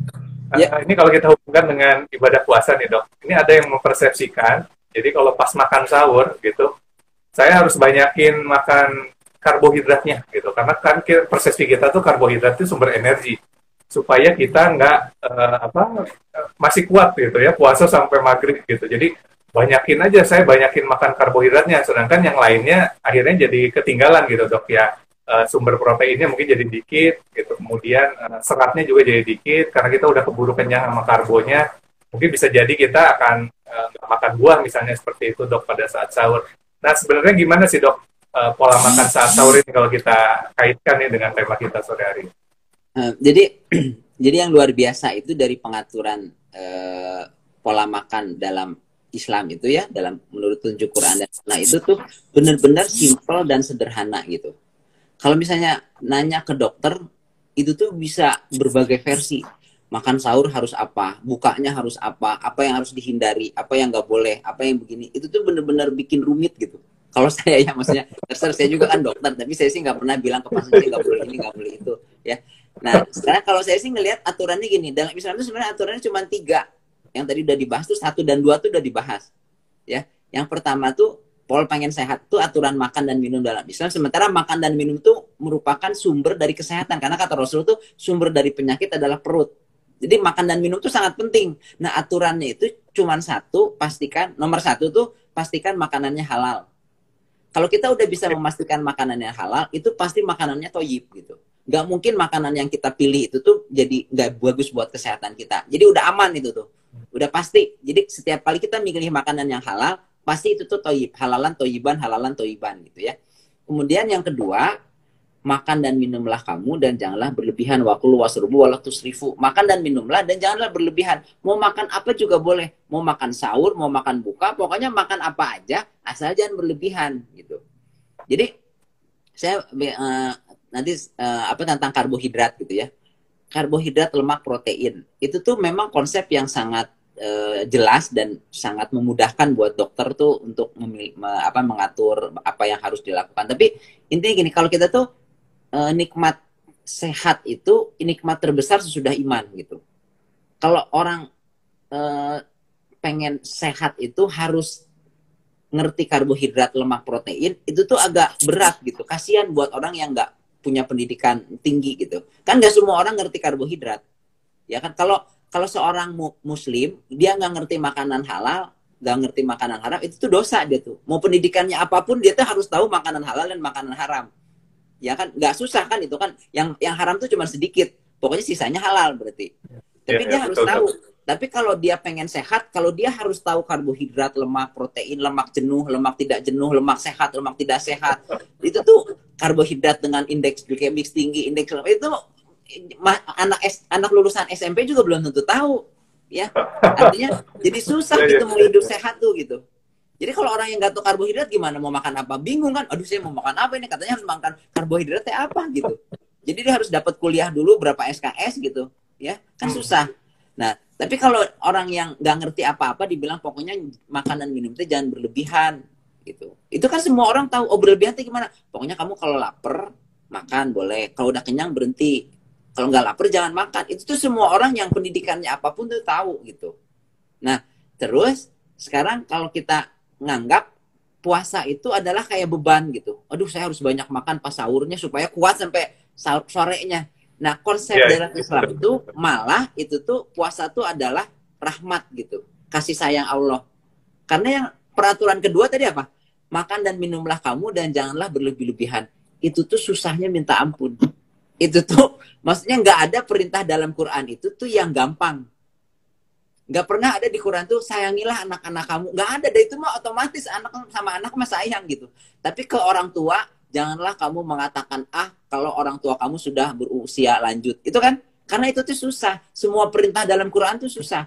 ini kalau kita hubungkan dengan ibadah puasa nih dok, ini ada yang mempersepsikan, jadi kalau pas makan sahur gitu, saya harus banyakin makan karbohidratnya gitu, karena kan persepsi kita tuh karbohidrat itu sumber energi, supaya kita nggak masih kuat gitu ya puasa sampai maghrib gitu. Jadi saya banyakin makan karbohidratnya, sedangkan yang lainnya akhirnya jadi ketinggalan gitu dok ya. Sumber proteinnya mungkin jadi dikit gitu, kemudian seratnya juga jadi dikit karena kita udah keburu kenyang sama karbonya. Mungkin bisa jadi kita akan nggak makan buah misalnya, seperti itu dok pada saat sahur. Nah sebenarnya gimana sih dok pola makan saat sahur ini kalau kita kaitkan nih dengan tema kita sore hari ini? Jadi yang luar biasa itu dari pengaturan pola makan dalam Islam itu ya, dalam menurut tunjuk Quran dan Sunnah itu tuh benar-benar simpel dan sederhana gitu. Kalau misalnya nanya ke dokter, itu tuh bisa berbagai versi. Makan sahur harus apa, bukanya harus apa yang harus dihindari, apa yang nggak boleh, apa yang begini. Itu tuh benar-benar bikin rumit gitu. Kalau saya ya, maksudnya, saya juga kan dokter, tapi saya sih nggak pernah bilang ke pasien nggak boleh ini, nggak boleh itu, ya. Nah, sekarang kalau saya sih ngelihat aturannya gini, dalam Islam itu sebenarnya aturannya cuma 3. Yang tadi udah dibahas tuh 1 dan 2 tuh udah dibahas, ya. Yang pertama tuh Paul pengen sehat tuh aturan makan dan minum dalam Islam. Sementara makan dan minum tuh merupakan sumber dari kesehatan, karena kata Rasul tuh sumber dari penyakit adalah perut. Jadi makan dan minum tuh sangat penting. Nah aturannya itu cuma 1, pastikan nomor 1 tuh pastikan makanannya halal. Kalau kita udah bisa memastikan makanannya halal, itu pasti makanannya toyib gitu. Nggak mungkin makanan yang kita pilih itu tuh jadi nggak bagus buat kesehatan kita. Jadi udah aman itu tuh. Udah pasti. Jadi setiap kali kita milih makanan yang halal, pasti itu tuh toyib. Halalan toyiban gitu ya. Kemudian yang kedua, makan dan minumlah kamu dan janganlah berlebihan. Wakulu wasrubu wala tusrifu. Makan dan minumlah dan janganlah berlebihan. Mau makan apa juga boleh. Mau makan sahur, mau makan buka, pokoknya makan apa aja, asal jangan berlebihan gitu. Jadi saya nanti tentang karbohidrat gitu ya. Karbohidrat, lemak, protein. Itu tuh memang konsep yang sangat jelas dan sangat memudahkan buat dokter tuh untuk mengatur apa yang harus dilakukan. Tapi intinya gini, kalau kita tuh nikmat sehat itu nikmat terbesar sesudah iman gitu. Kalau orang pengen sehat itu harus ngerti karbohidrat, lemak, protein, itu tuh agak berat gitu. Kasihan buat orang yang nggak punya pendidikan tinggi gitu. Kan nggak semua orang ngerti karbohidrat. Ya kan, kalau seorang muslim dia nggak ngerti makanan halal, nggak ngerti makanan haram, itu tuh dosa dia tuh. Mau pendidikannya apapun dia tuh harus tahu makanan halal dan makanan haram. Ya kan, nggak susah kan itu kan, yang haram tuh cuma sedikit, pokoknya sisanya halal berarti. Tapi dia harus tahu Tapi kalau dia pengen sehat, kalau dia harus tahu karbohidrat, lemak, protein, lemak jenuh, lemak tidak jenuh, lemak sehat, lemak tidak sehat, itu tuh karbohidrat dengan indeks glikemik tinggi, indeks itu anak lulusan SMP juga belum tentu tahu, ya. Artinya jadi susah gitu mau hidup sehat tuh gitu. Jadi kalau orang yang nggak tahu karbohidrat gimana mau makan apa? Bingung kan? Aduh saya mau makan apa ini? Katanya harus makan karbohidratnya apa gitu. Jadi dia harus dapat kuliah dulu berapa SKS gitu, ya kan susah. Nah, tapi kalau orang yang nggak ngerti apa-apa dibilang pokoknya makanan minum itu jangan berlebihan gitu. Itu kan semua orang tahu. Oh berlebihan itu gimana? Pokoknya kamu kalau lapar makan boleh. Kalau udah kenyang berhenti. Kalau nggak lapar jangan makan. Itu tuh semua orang yang pendidikannya apapun tuh tahu gitu. Nah, terus sekarang kalau kita nganggap puasa itu adalah kayak beban gitu. Aduh saya harus banyak makan pas sahurnya supaya kuat sampai sorenya. Nah, konsep dalam Islam itu malah itu tuh puasa tuh adalah rahmat gitu. Kasih sayang Allah. Karena yang peraturan kedua tadi apa? Makan dan minumlah kamu dan janganlah berlebih-lebihan. Itu tuh susahnya minta ampun. Itu tuh maksudnya nggak ada perintah dalam Quran itu tuh yang gampang. Nggak pernah ada di Quran tuh sayangilah anak-anak kamu. Nggak ada. Dan itu mah otomatis anak sama anak mah sayang gitu. Tapi ke orang tua janganlah kamu mengatakan kalau orang tua kamu sudah berusia lanjut. Itu kan karena itu tuh susah. Semua perintah dalam Quran tuh susah.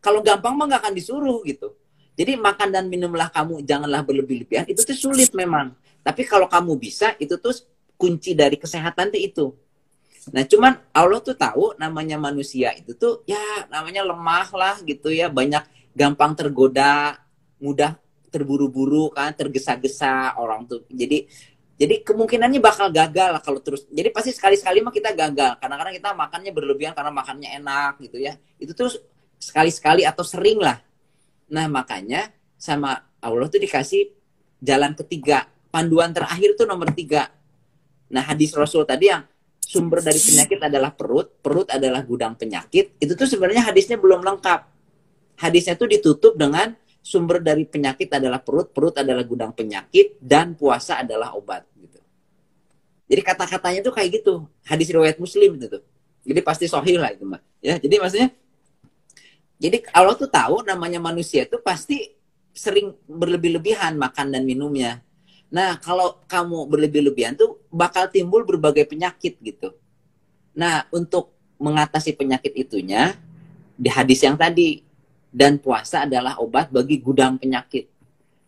Kalau gampang mah nggak akan disuruh gitu. Jadi makan dan minumlah kamu janganlah berlebih-lebihan itu tuh sulit memang. Tapi kalau kamu bisa itu tuh kunci dari kesehatan tuh itu. Nah cuman Allah tuh tahu namanya manusia itu tuh ya namanya lemah lah gitu ya. Banyak gampang tergoda, mudah terburu-buru kan, tergesa-gesa orang tuh. Jadi kemungkinannya bakal gagal lah kalau terus. Jadi pasti sekali-sekali mah kita gagal. Kadang-kadang kita makannya berlebihan karena makannya enak gitu ya. Itu tuh sekali-sekali atau sering lah. Nah makanya sama Allah tuh dikasih jalan ketiga. Panduan terakhir tuh nomor 3. Nah hadis Rasul tadi yang sumber dari penyakit adalah perut. Perut adalah gudang penyakit. Itu tuh sebenarnya hadisnya belum lengkap. Hadisnya tuh ditutup dengan sumber dari penyakit adalah perut, perut adalah gudang penyakit, dan puasa adalah obat. Gitu. Jadi kata-katanya tuh kayak gitu. Hadis riwayat Muslim itu tuh. Jadi pasti sahih lah itu mah. Ya, jadi maksudnya, jadi Allah tuh tahu namanya manusia itu pasti sering berlebih-lebihan makan dan minumnya. Nah, kalau kamu berlebih-lebihan tuh bakal timbul berbagai penyakit gitu. Nah, untuk mengatasi penyakit itunya di hadis yang tadi. Dan puasa adalah obat bagi gudang penyakit.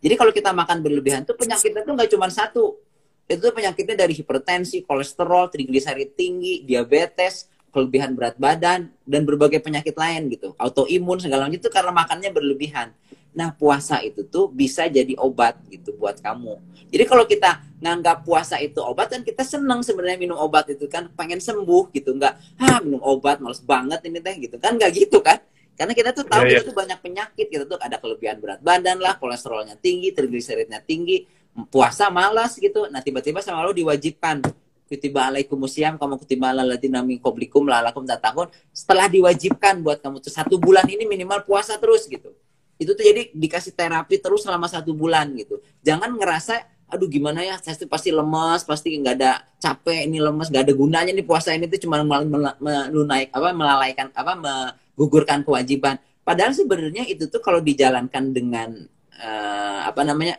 Jadi kalau kita makan berlebihan tuh penyakitnya tuh nggak cuma satu. Itu tuh penyakitnya dari hipertensi, kolesterol, trigliserid tinggi, diabetes, kelebihan berat badan, dan berbagai penyakit lain gitu. Autoimun segala macam itu karena makannya berlebihan. Nah puasa itu tuh bisa jadi obat gitu buat kamu. Jadi kalau kita nganggap puasa itu obat kan kita seneng sebenarnya minum obat itu kan pengen sembuh gitu. Nggak, minum obat males banget ini teh gitu kan nggak gitu kan. Karena kita tuh tahu kita tuh banyak penyakit, kita tuh ada kelebihan berat badan lah, kolesterolnya tinggi, trigliseridnya tinggi, puasa malas gitu. Nah tiba-tiba sama lo diwajibkan, kutiba alaikumusiyam, kamu kutiba alalatina min qablikum la'allakum tattaqun. Setelah diwajibkan buat kamu tuh 1 bulan ini minimal puasa terus gitu. Itu tuh jadi dikasih terapi terus selama 1 bulan gitu. Jangan ngerasa aduh gimana ya, saya tuh pasti lemas, pasti nggak ada capek, ini lemas, nggak ada gunanya nih puasa ini tuh cuma melalaikan menggugurkan kewajiban. Padahal sebenarnya itu tuh kalau dijalankan dengan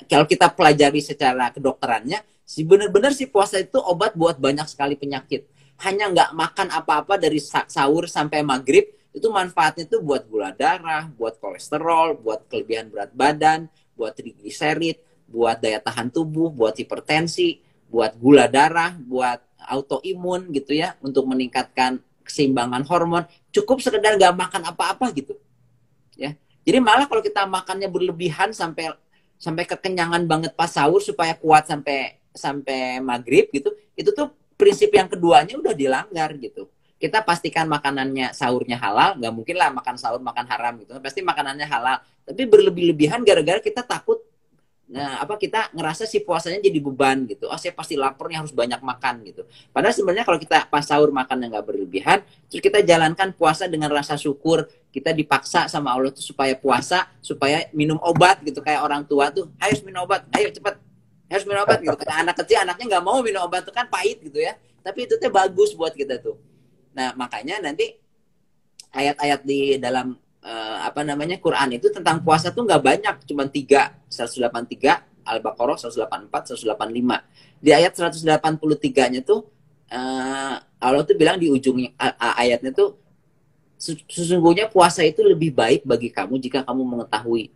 kalau kita pelajari secara kedokterannya, benar-benar si puasa itu obat buat banyak sekali penyakit. Hanya nggak makan apa-apa dari sahur sampai maghrib, itu manfaatnya tuh buat gula darah, buat kolesterol, buat kelebihan berat badan, buat trigliserid, buat daya tahan tubuh, buat hipertensi, buat gula darah, buat autoimun gitu ya, untuk meningkatkan keseimbangan hormon. Cukup sekedar gak makan apa-apa gitu. Ya. Jadi malah kalau kita makannya berlebihan sampai kekenyangan banget pas sahur supaya kuat sampai maghrib gitu, itu tuh prinsip yang keduanya udah dilanggar gitu. Kita pastikan makanannya sahurnya halal, nggak mungkin lah makan sahur makan haram gitu. Pasti makanannya halal. Tapi berlebih-lebihan gara-gara kita takut kita ngerasa si puasanya jadi beban gitu. Saya pasti lapar nih harus banyak makan gitu. Padahal sebenarnya kalau kita pas sahur makan yang nggak berlebihan, terus kita jalankan puasa dengan rasa syukur, kita dipaksa sama Allah tuh supaya puasa, supaya minum obat gitu, kayak orang tua tuh, harus minum obat, ayo cepet, harus minum obat gitu. Karena anak kecil anaknya nggak mau minum obat tuh kan pahit gitu ya. Tapi itu tuh bagus buat kita tuh. Nah makanya nanti ayat-ayat di dalam apa namanya, Quran itu tentang puasa tuh nggak banyak, cuma 183, Al-Baqarah 184, 185. Di ayat 183-nya tuh Allah tuh bilang di ujung ayatnya tuh, sesungguhnya puasa itu lebih baik bagi kamu jika kamu mengetahui.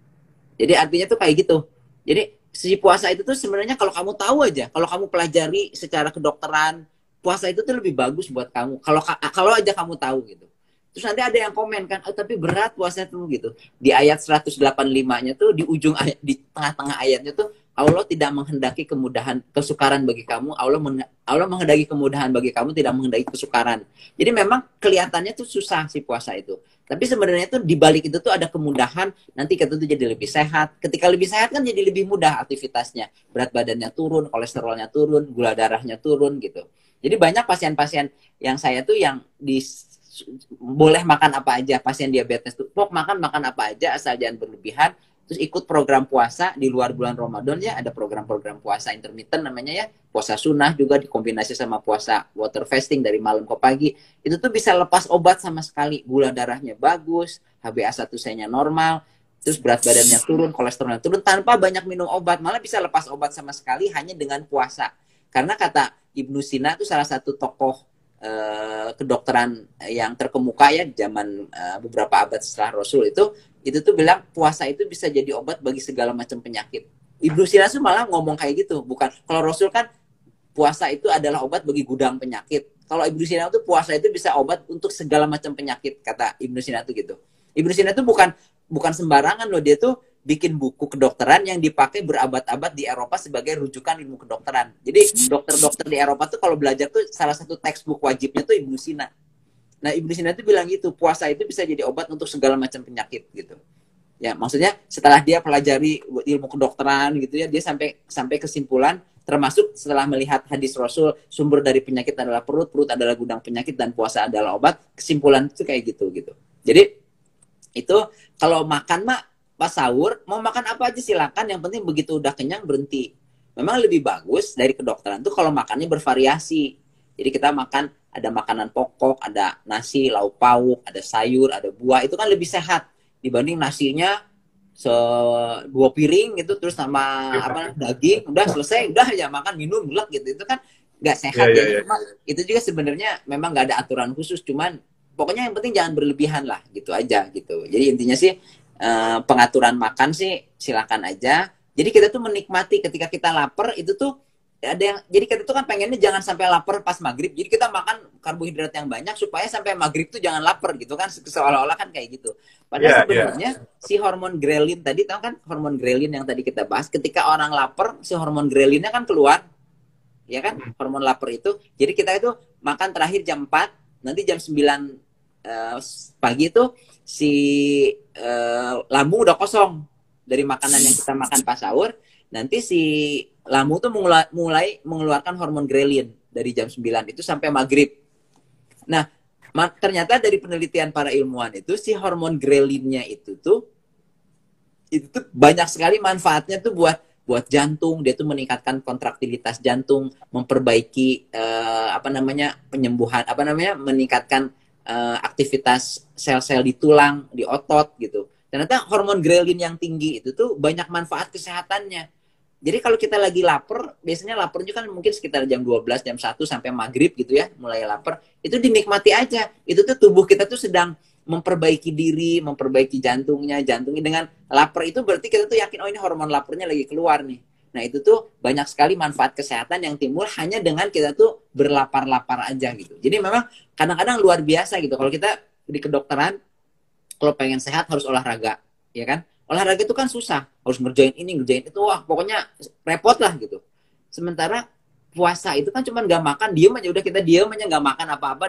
Jadi artinya tuh kayak gitu. Jadi si puasa itu tuh sebenarnya kalau kamu tahu aja, kalau kamu pelajari secara kedokteran, puasa itu tuh lebih bagus buat kamu. Kalau aja kamu tahu gitu. Terus nanti ada yang komen kan, oh, tapi berat puasa tuh gitu. Di ayat 185-nya tuh di ujung ayat, di tengah-tengah ayatnya tuh Allah tidak menghendaki kemudahan, kesukaran bagi kamu. Allah menghendaki kemudahan bagi kamu, tidak menghendaki kesukaran. Jadi memang kelihatannya tuh susah si puasa itu. Tapi sebenarnya tuh di balik itu tuh ada kemudahan, nanti kita tuh jadi lebih sehat. Ketika lebih sehat kan jadi lebih mudah aktivitasnya. Berat badannya turun, kolesterolnya turun, gula darahnya turun gitu. Jadi banyak pasien-pasien yang saya tuh yang boleh makan apa aja, pasien diabetes tuh makan apa aja asal jangan berlebihan, terus ikut program puasa di luar bulan Ramadan ya, ada program-program puasa intermittent namanya ya, puasa sunnah juga dikombinasi sama puasa water fasting dari malam ke pagi, itu tuh bisa lepas obat sama sekali, gula darahnya bagus, HbA1c-nya normal, terus berat badannya turun, kolesterolnya turun tanpa banyak minum obat, malah bisa lepas obat sama sekali hanya dengan puasa. Karena kata Ibnu Sina itu salah satu tokoh kedokteran yang terkemuka ya zaman beberapa abad setelah Rasul itu tuh bilang puasa itu bisa jadi obat bagi segala macam penyakit. Ibnu Sina tuh malah ngomong kayak gitu, bukan kalau Rasul kan puasa itu adalah obat bagi gudang penyakit. Kalau Ibnu Sina tuh puasa itu bisa obat untuk segala macam penyakit, kata Ibnu Sina tuh gitu. Ibnu Sina tuh bukan sembarangan loh, dia tuh bikin buku kedokteran yang dipakai berabad-abad di Eropa sebagai rujukan ilmu kedokteran. Jadi dokter-dokter di Eropa tuh kalau belajar tuh salah satu textbook wajibnya tuh Ibnu Sina. Nah Ibnu Sina tuh bilang gitu, puasa itu bisa jadi obat untuk segala macam penyakit gitu. Ya maksudnya setelah dia pelajari ilmu kedokteran gitu ya, dia sampai kesimpulan, termasuk setelah melihat hadis Rasul, sumber dari penyakit adalah perut, perut adalah gudang penyakit, dan puasa adalah obat. Kesimpulan itu kayak gitu. Jadi itu kalau makan mah pas sahur mau makan apa aja silakan, yang penting begitu udah kenyang berhenti. Memang lebih bagus dari kedokteran tuh kalau makannya bervariasi. Jadi kita makan, ada makanan pokok, ada nasi, lauk pauk, ada sayur, ada buah, itu kan lebih sehat dibanding nasinya 2 piring gitu terus sama daging, udah selesai, udah aja makan minum gelak gitu, itu kan nggak sehat ya. Cuma itu juga sebenarnya memang nggak ada aturan khusus, cuman pokoknya yang penting jangan berlebihan lah gitu aja gitu. Jadi intinya sih pengaturan makan sih silakan aja. Jadi kita tuh menikmati ketika kita lapar itu tuh ada yang, jadi kita tuh kan pengennya jangan sampai lapar pas maghrib. Jadi kita makan karbohidrat yang banyak supaya sampai maghrib tuh jangan lapar gitu kan, seolah-olah kan kayak gitu. Padahal sebenarnya si hormon grelin tadi, tahu kan hormon grelin yang tadi kita bahas, ketika orang lapar si hormon grelinnya kan keluar. Ya kan? Hormon lapar itu. Jadi kita itu makan terakhir jam 4, nanti jam 9 pagi itu si lambung udah kosong dari makanan yang kita makan pas sahur. Nanti si lambung tuh mulai mengeluarkan hormon grelin dari jam 9 itu sampai maghrib. Nah, ternyata dari penelitian para ilmuwan itu si hormon grelinnya itu tuh banyak sekali manfaatnya tuh buat jantung. Dia tuh meningkatkan kontraktilitas jantung, memperbaiki penyembuhan, meningkatkan aktivitas sel-sel di tulang, di otot gitu. Ternyata hormon grelin yang tinggi itu tuh banyak manfaat kesehatannya. Jadi kalau kita lagi lapar, biasanya laparnya kan mungkin sekitar jam 12, jam 1 sampai maghrib gitu ya, mulai lapar. Itu dinikmati aja. Itu tuh tubuh kita tuh sedang memperbaiki diri, memperbaiki jantungnya dengan lapar itu berarti kita tuh yakin, oh ini hormon laparnya lagi keluar nih. Nah itu tuh banyak sekali manfaat kesehatan yang timbul hanya dengan kita tuh berlapar-lapar aja gitu. Jadi memang kadang-kadang luar biasa gitu. Kalau kita di kedokteran, kalau pengen sehat harus olahraga, ya kan? Olahraga itu kan susah, harus ngerjain ini, ngerjain itu, wah pokoknya repot lah gitu. Sementara puasa itu kan cuma nggak makan, diem aja, udah kita diem aja nggak makan apa-apa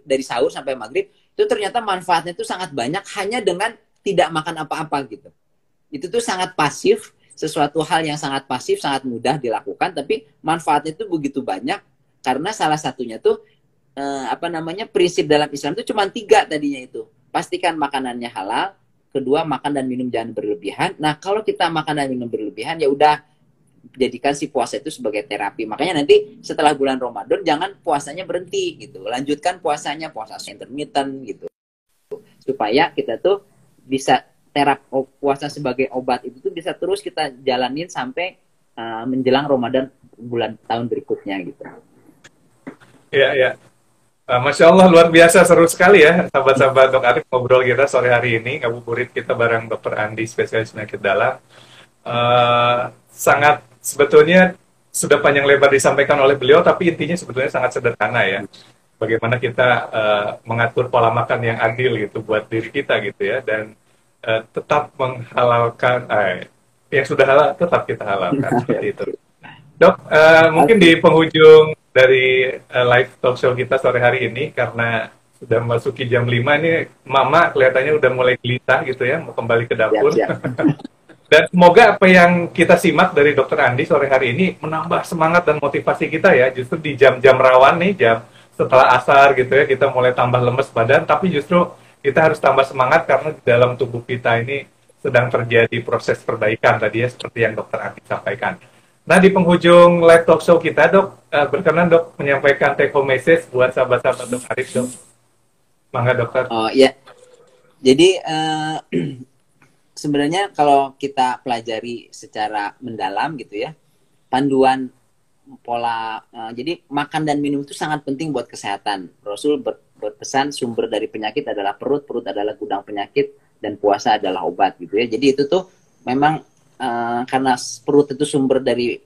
dari sahur sampai maghrib, itu ternyata manfaatnya itu sangat banyak hanya dengan tidak makan apa-apa gitu. Itu tuh sangat pasif, sesuatu hal yang sangat pasif, sangat mudah dilakukan, tapi manfaatnya itu begitu banyak karena salah satunya tuh prinsip dalam Islam itu cuma 3 tadinya itu. Pastikan makanannya halal, kedua makan dan minum jangan berlebihan. Nah kalau kita makan dan minum berlebihan ya udah jadikan si puasa itu sebagai terapi. Makanya nanti setelah bulan Ramadan jangan puasanya berhenti gitu, lanjutkan puasanya, puasa intermittent gitu, supaya kita tuh bisa puasa sebagai obat itu tuh bisa terus kita jalanin sampai menjelang Ramadan bulan tahun berikutnya gitu. Iya, iya. Masya Allah, luar biasa, seru sekali ya sahabat-sahabat Dok Arif ngobrol kita sore hari ini, ngabuburit kita bareng Dr. Andi, spesialis penyakit dalam. Sangat sebetulnya sudah panjang lebar disampaikan oleh beliau, tapi intinya sebetulnya sangat sederhana ya. Bagaimana kita mengatur pola makan yang adil gitu buat diri kita gitu ya, dan tetap menghalalkan, yang sudah halal tetap kita halalkan, seperti itu. Dok, mungkin di penghujung dari live talk show kita sore hari ini, karena sudah memasuki jam 5 ini, Mama kelihatannya udah mulai gelisah gitu ya, mau kembali ke dapur. Siap, siap. Dan semoga apa yang kita simak dari Dr. Andi sore hari ini menambah semangat dan motivasi kita ya, justru di jam-jam rawan nih, jam setelah asar gitu ya, kita mulai tambah lemes badan, tapi justru kita harus tambah semangat karena di dalam tubuh kita ini sedang terjadi proses perbaikan tadi ya, seperti yang Dr. Andi sampaikan. Nah, di penghujung live talk show kita, Dok, berkenan Dok menyampaikan take home message buat sahabat-sahabat Dok Arif, Dok. Mangga, Dokter. Oh iya, jadi sebenarnya kalau kita pelajari secara mendalam gitu ya, panduan pola, jadi makan dan minum itu sangat penting buat kesehatan. Rasul berpesan sumber dari penyakit adalah perut, perut adalah gudang penyakit, dan puasa adalah obat gitu ya. Jadi itu tuh memang karena perut itu sumber dari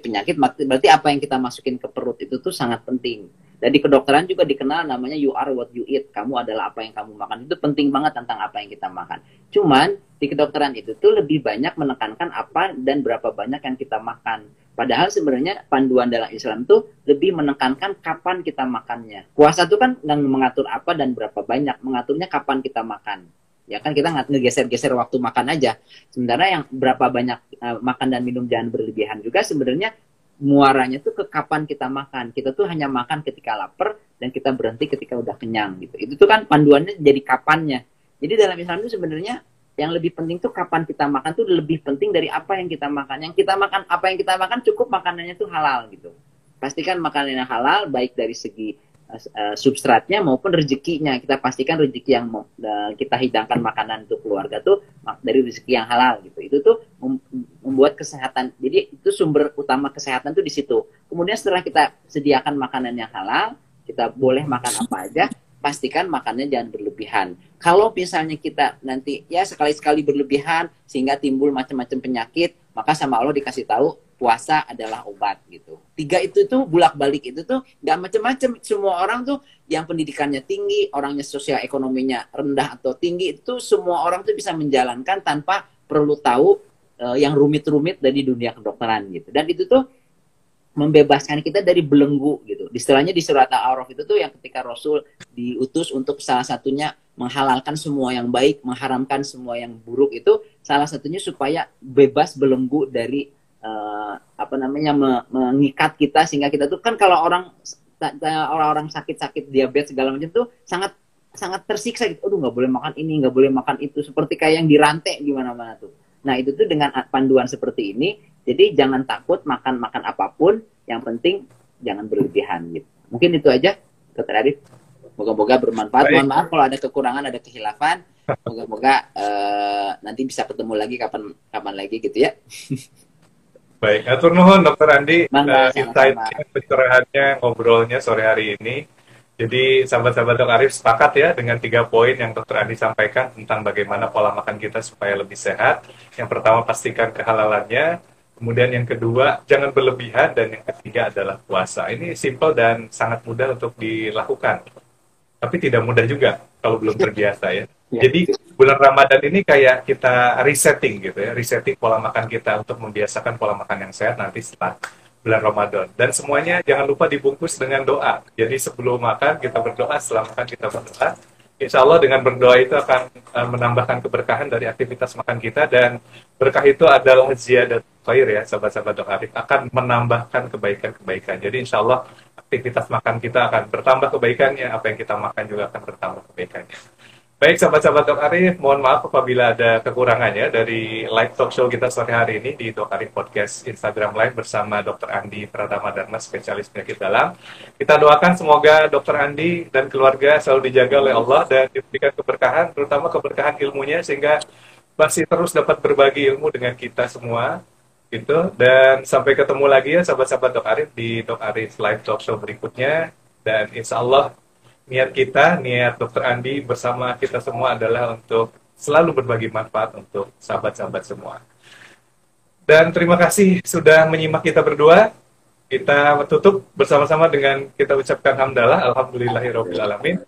penyakit, berarti apa yang kita masukin ke perut itu tuh sangat penting. Dan di kedokteran juga dikenal namanya you are what you eat. Kamu adalah apa yang kamu makan. Itu penting banget tentang apa yang kita makan. Cuman di kedokteran itu tuh lebih banyak menekankan apa dan berapa banyak yang kita makan. Padahal sebenarnya panduan dalam Islam tuh lebih menekankan kapan kita makannya. Puasa tuh kan nggak mengatur apa dan berapa banyak, mengaturnya kapan kita makan. Ya kan kita ngegeser-geser waktu makan aja. Sementara yang berapa banyak makan dan minum jangan berlebihan juga sebenarnya muaranya tuh ke kapan kita makan. Kita tuh hanya makan ketika lapar dan kita berhenti ketika udah kenyang gitu. Itu tuh kan panduannya jadi kapannya. Jadi dalam Islam itu sebenarnya yang lebih penting tuh kapan kita makan tuh lebih penting dari apa yang kita makan. Yang kita makan, apa yang kita makan cukup makanannya tuh halal gitu. Pastikan makanannya halal baik dari segi substratnya maupun rezekinya. Kita pastikan rezeki yang kita hidangkan makanan untuk keluarga tuh dari rezeki yang halal gitu. Itu tuh membuat kesehatan. Jadi itu sumber utama kesehatan tuh di situ. Kemudian setelah kita sediakan makanan yang halal, kita boleh makan apa aja, pastikan makannya jangan berlebihan. Kalau misalnya kita nanti ya sekali-sekali berlebihan sehingga timbul macam-macam penyakit, maka sama Allah dikasih tahu puasa adalah obat gitu. 3 itu tuh bolak-balik itu tuh nggak macam-macam. Semua orang tuh yang pendidikannya tinggi, orangnya sosial ekonominya rendah atau tinggi, itu semua orang tuh bisa menjalankan tanpa perlu tahu yang rumit-rumit dari dunia kedokteran gitu. Dan itu tuh membebaskan kita dari belenggu gitu. Istilahnya di surat Al-A'raf itu tuh yang ketika Rasul diutus untuk salah satunya menghalalkan semua yang baik, mengharamkan semua yang buruk, itu salah satunya supaya bebas belenggu dari mengikat kita, sehingga kita tuh kan kalau orang-orang sakit-sakit diabetes segala macam tuh sangat sangat tersiksa gitu. Aduh, nggak boleh makan ini, nggak boleh makan itu, seperti kayak yang dirantai gimana-mana tuh. Nah itu tuh dengan panduan seperti ini, jadi jangan takut makan apapun, yang penting jangan berlebihan gitu. Mungkin itu aja, Dr. Arif. Moga-moga bermanfaat. Mohon maaf kalau ada kekurangan, ada kehilafan. Moga-moga nanti bisa ketemu lagi kapan lagi gitu ya. Baik, atur nuhun Dr. Andi, insight-nya, pencerahannya, ngobrolnya sore hari ini. Jadi sahabat-sahabat Dr. Arif sepakat ya dengan 3 poin yang Dr. Andi sampaikan tentang bagaimana pola makan kita supaya lebih sehat. Yang pertama, pastikan kehalalannya. Kemudian yang kedua, jangan berlebihan. Dan yang ketiga adalah puasa. Ini simple dan sangat mudah untuk dilakukan. Tapi tidak mudah juga kalau belum terbiasa ya. Jadi bulan Ramadan ini kayak kita resetting gitu ya, resetting pola makan kita untuk membiasakan pola makan yang sehat nanti setelah bulan Ramadan. Dan semuanya jangan lupa dibungkus dengan doa. Jadi sebelum makan kita berdoa, setelah makan kita berdoa. Insya Allah dengan berdoa itu akan menambahkan keberkahan dari aktivitas makan kita, dan berkah itu adalah ziyadat khair ya, sahabat-sahabat Dok Arif, akan menambahkan kebaikan-kebaikan. Jadi insya Allah aktivitas makan kita akan bertambah kebaikannya, apa yang kita makan juga akan bertambah kebaikannya. Baik, sahabat-sahabat Dok Arif, mohon maaf apabila ada kekurangannya dari live talk show kita sore hari ini di Dok Arif Podcast Instagram Live bersama Dr. Andi Pratama Dharma, spesialis penyakit dalam. Kita doakan semoga Dr. Andi dan keluarga selalu dijaga oleh Allah dan diberikan keberkahan, terutama keberkahan ilmunya, sehingga masih terus dapat berbagi ilmu dengan kita semua. Gitu. Dan sampai ketemu lagi ya sahabat-sahabat Dok Arif di Dok Arif Live Talk Show berikutnya. Dan insya Allah niat kita, niat Dr. Andi bersama kita semua adalah untuk selalu berbagi manfaat untuk sahabat-sahabat semua. Dan terima kasih sudah menyimak kita berdua. Kita tutup bersama-sama dengan kita ucapkan hamdalah, alhamdulillahirrahmanirrahim.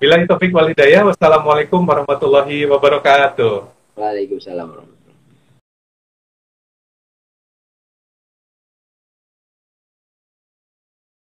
Billahi taufiq wal hidayah. Wassalamualaikum warahmatullahi wabarakatuh. Waalaikumsalam warahmatullahi wabarakatuh.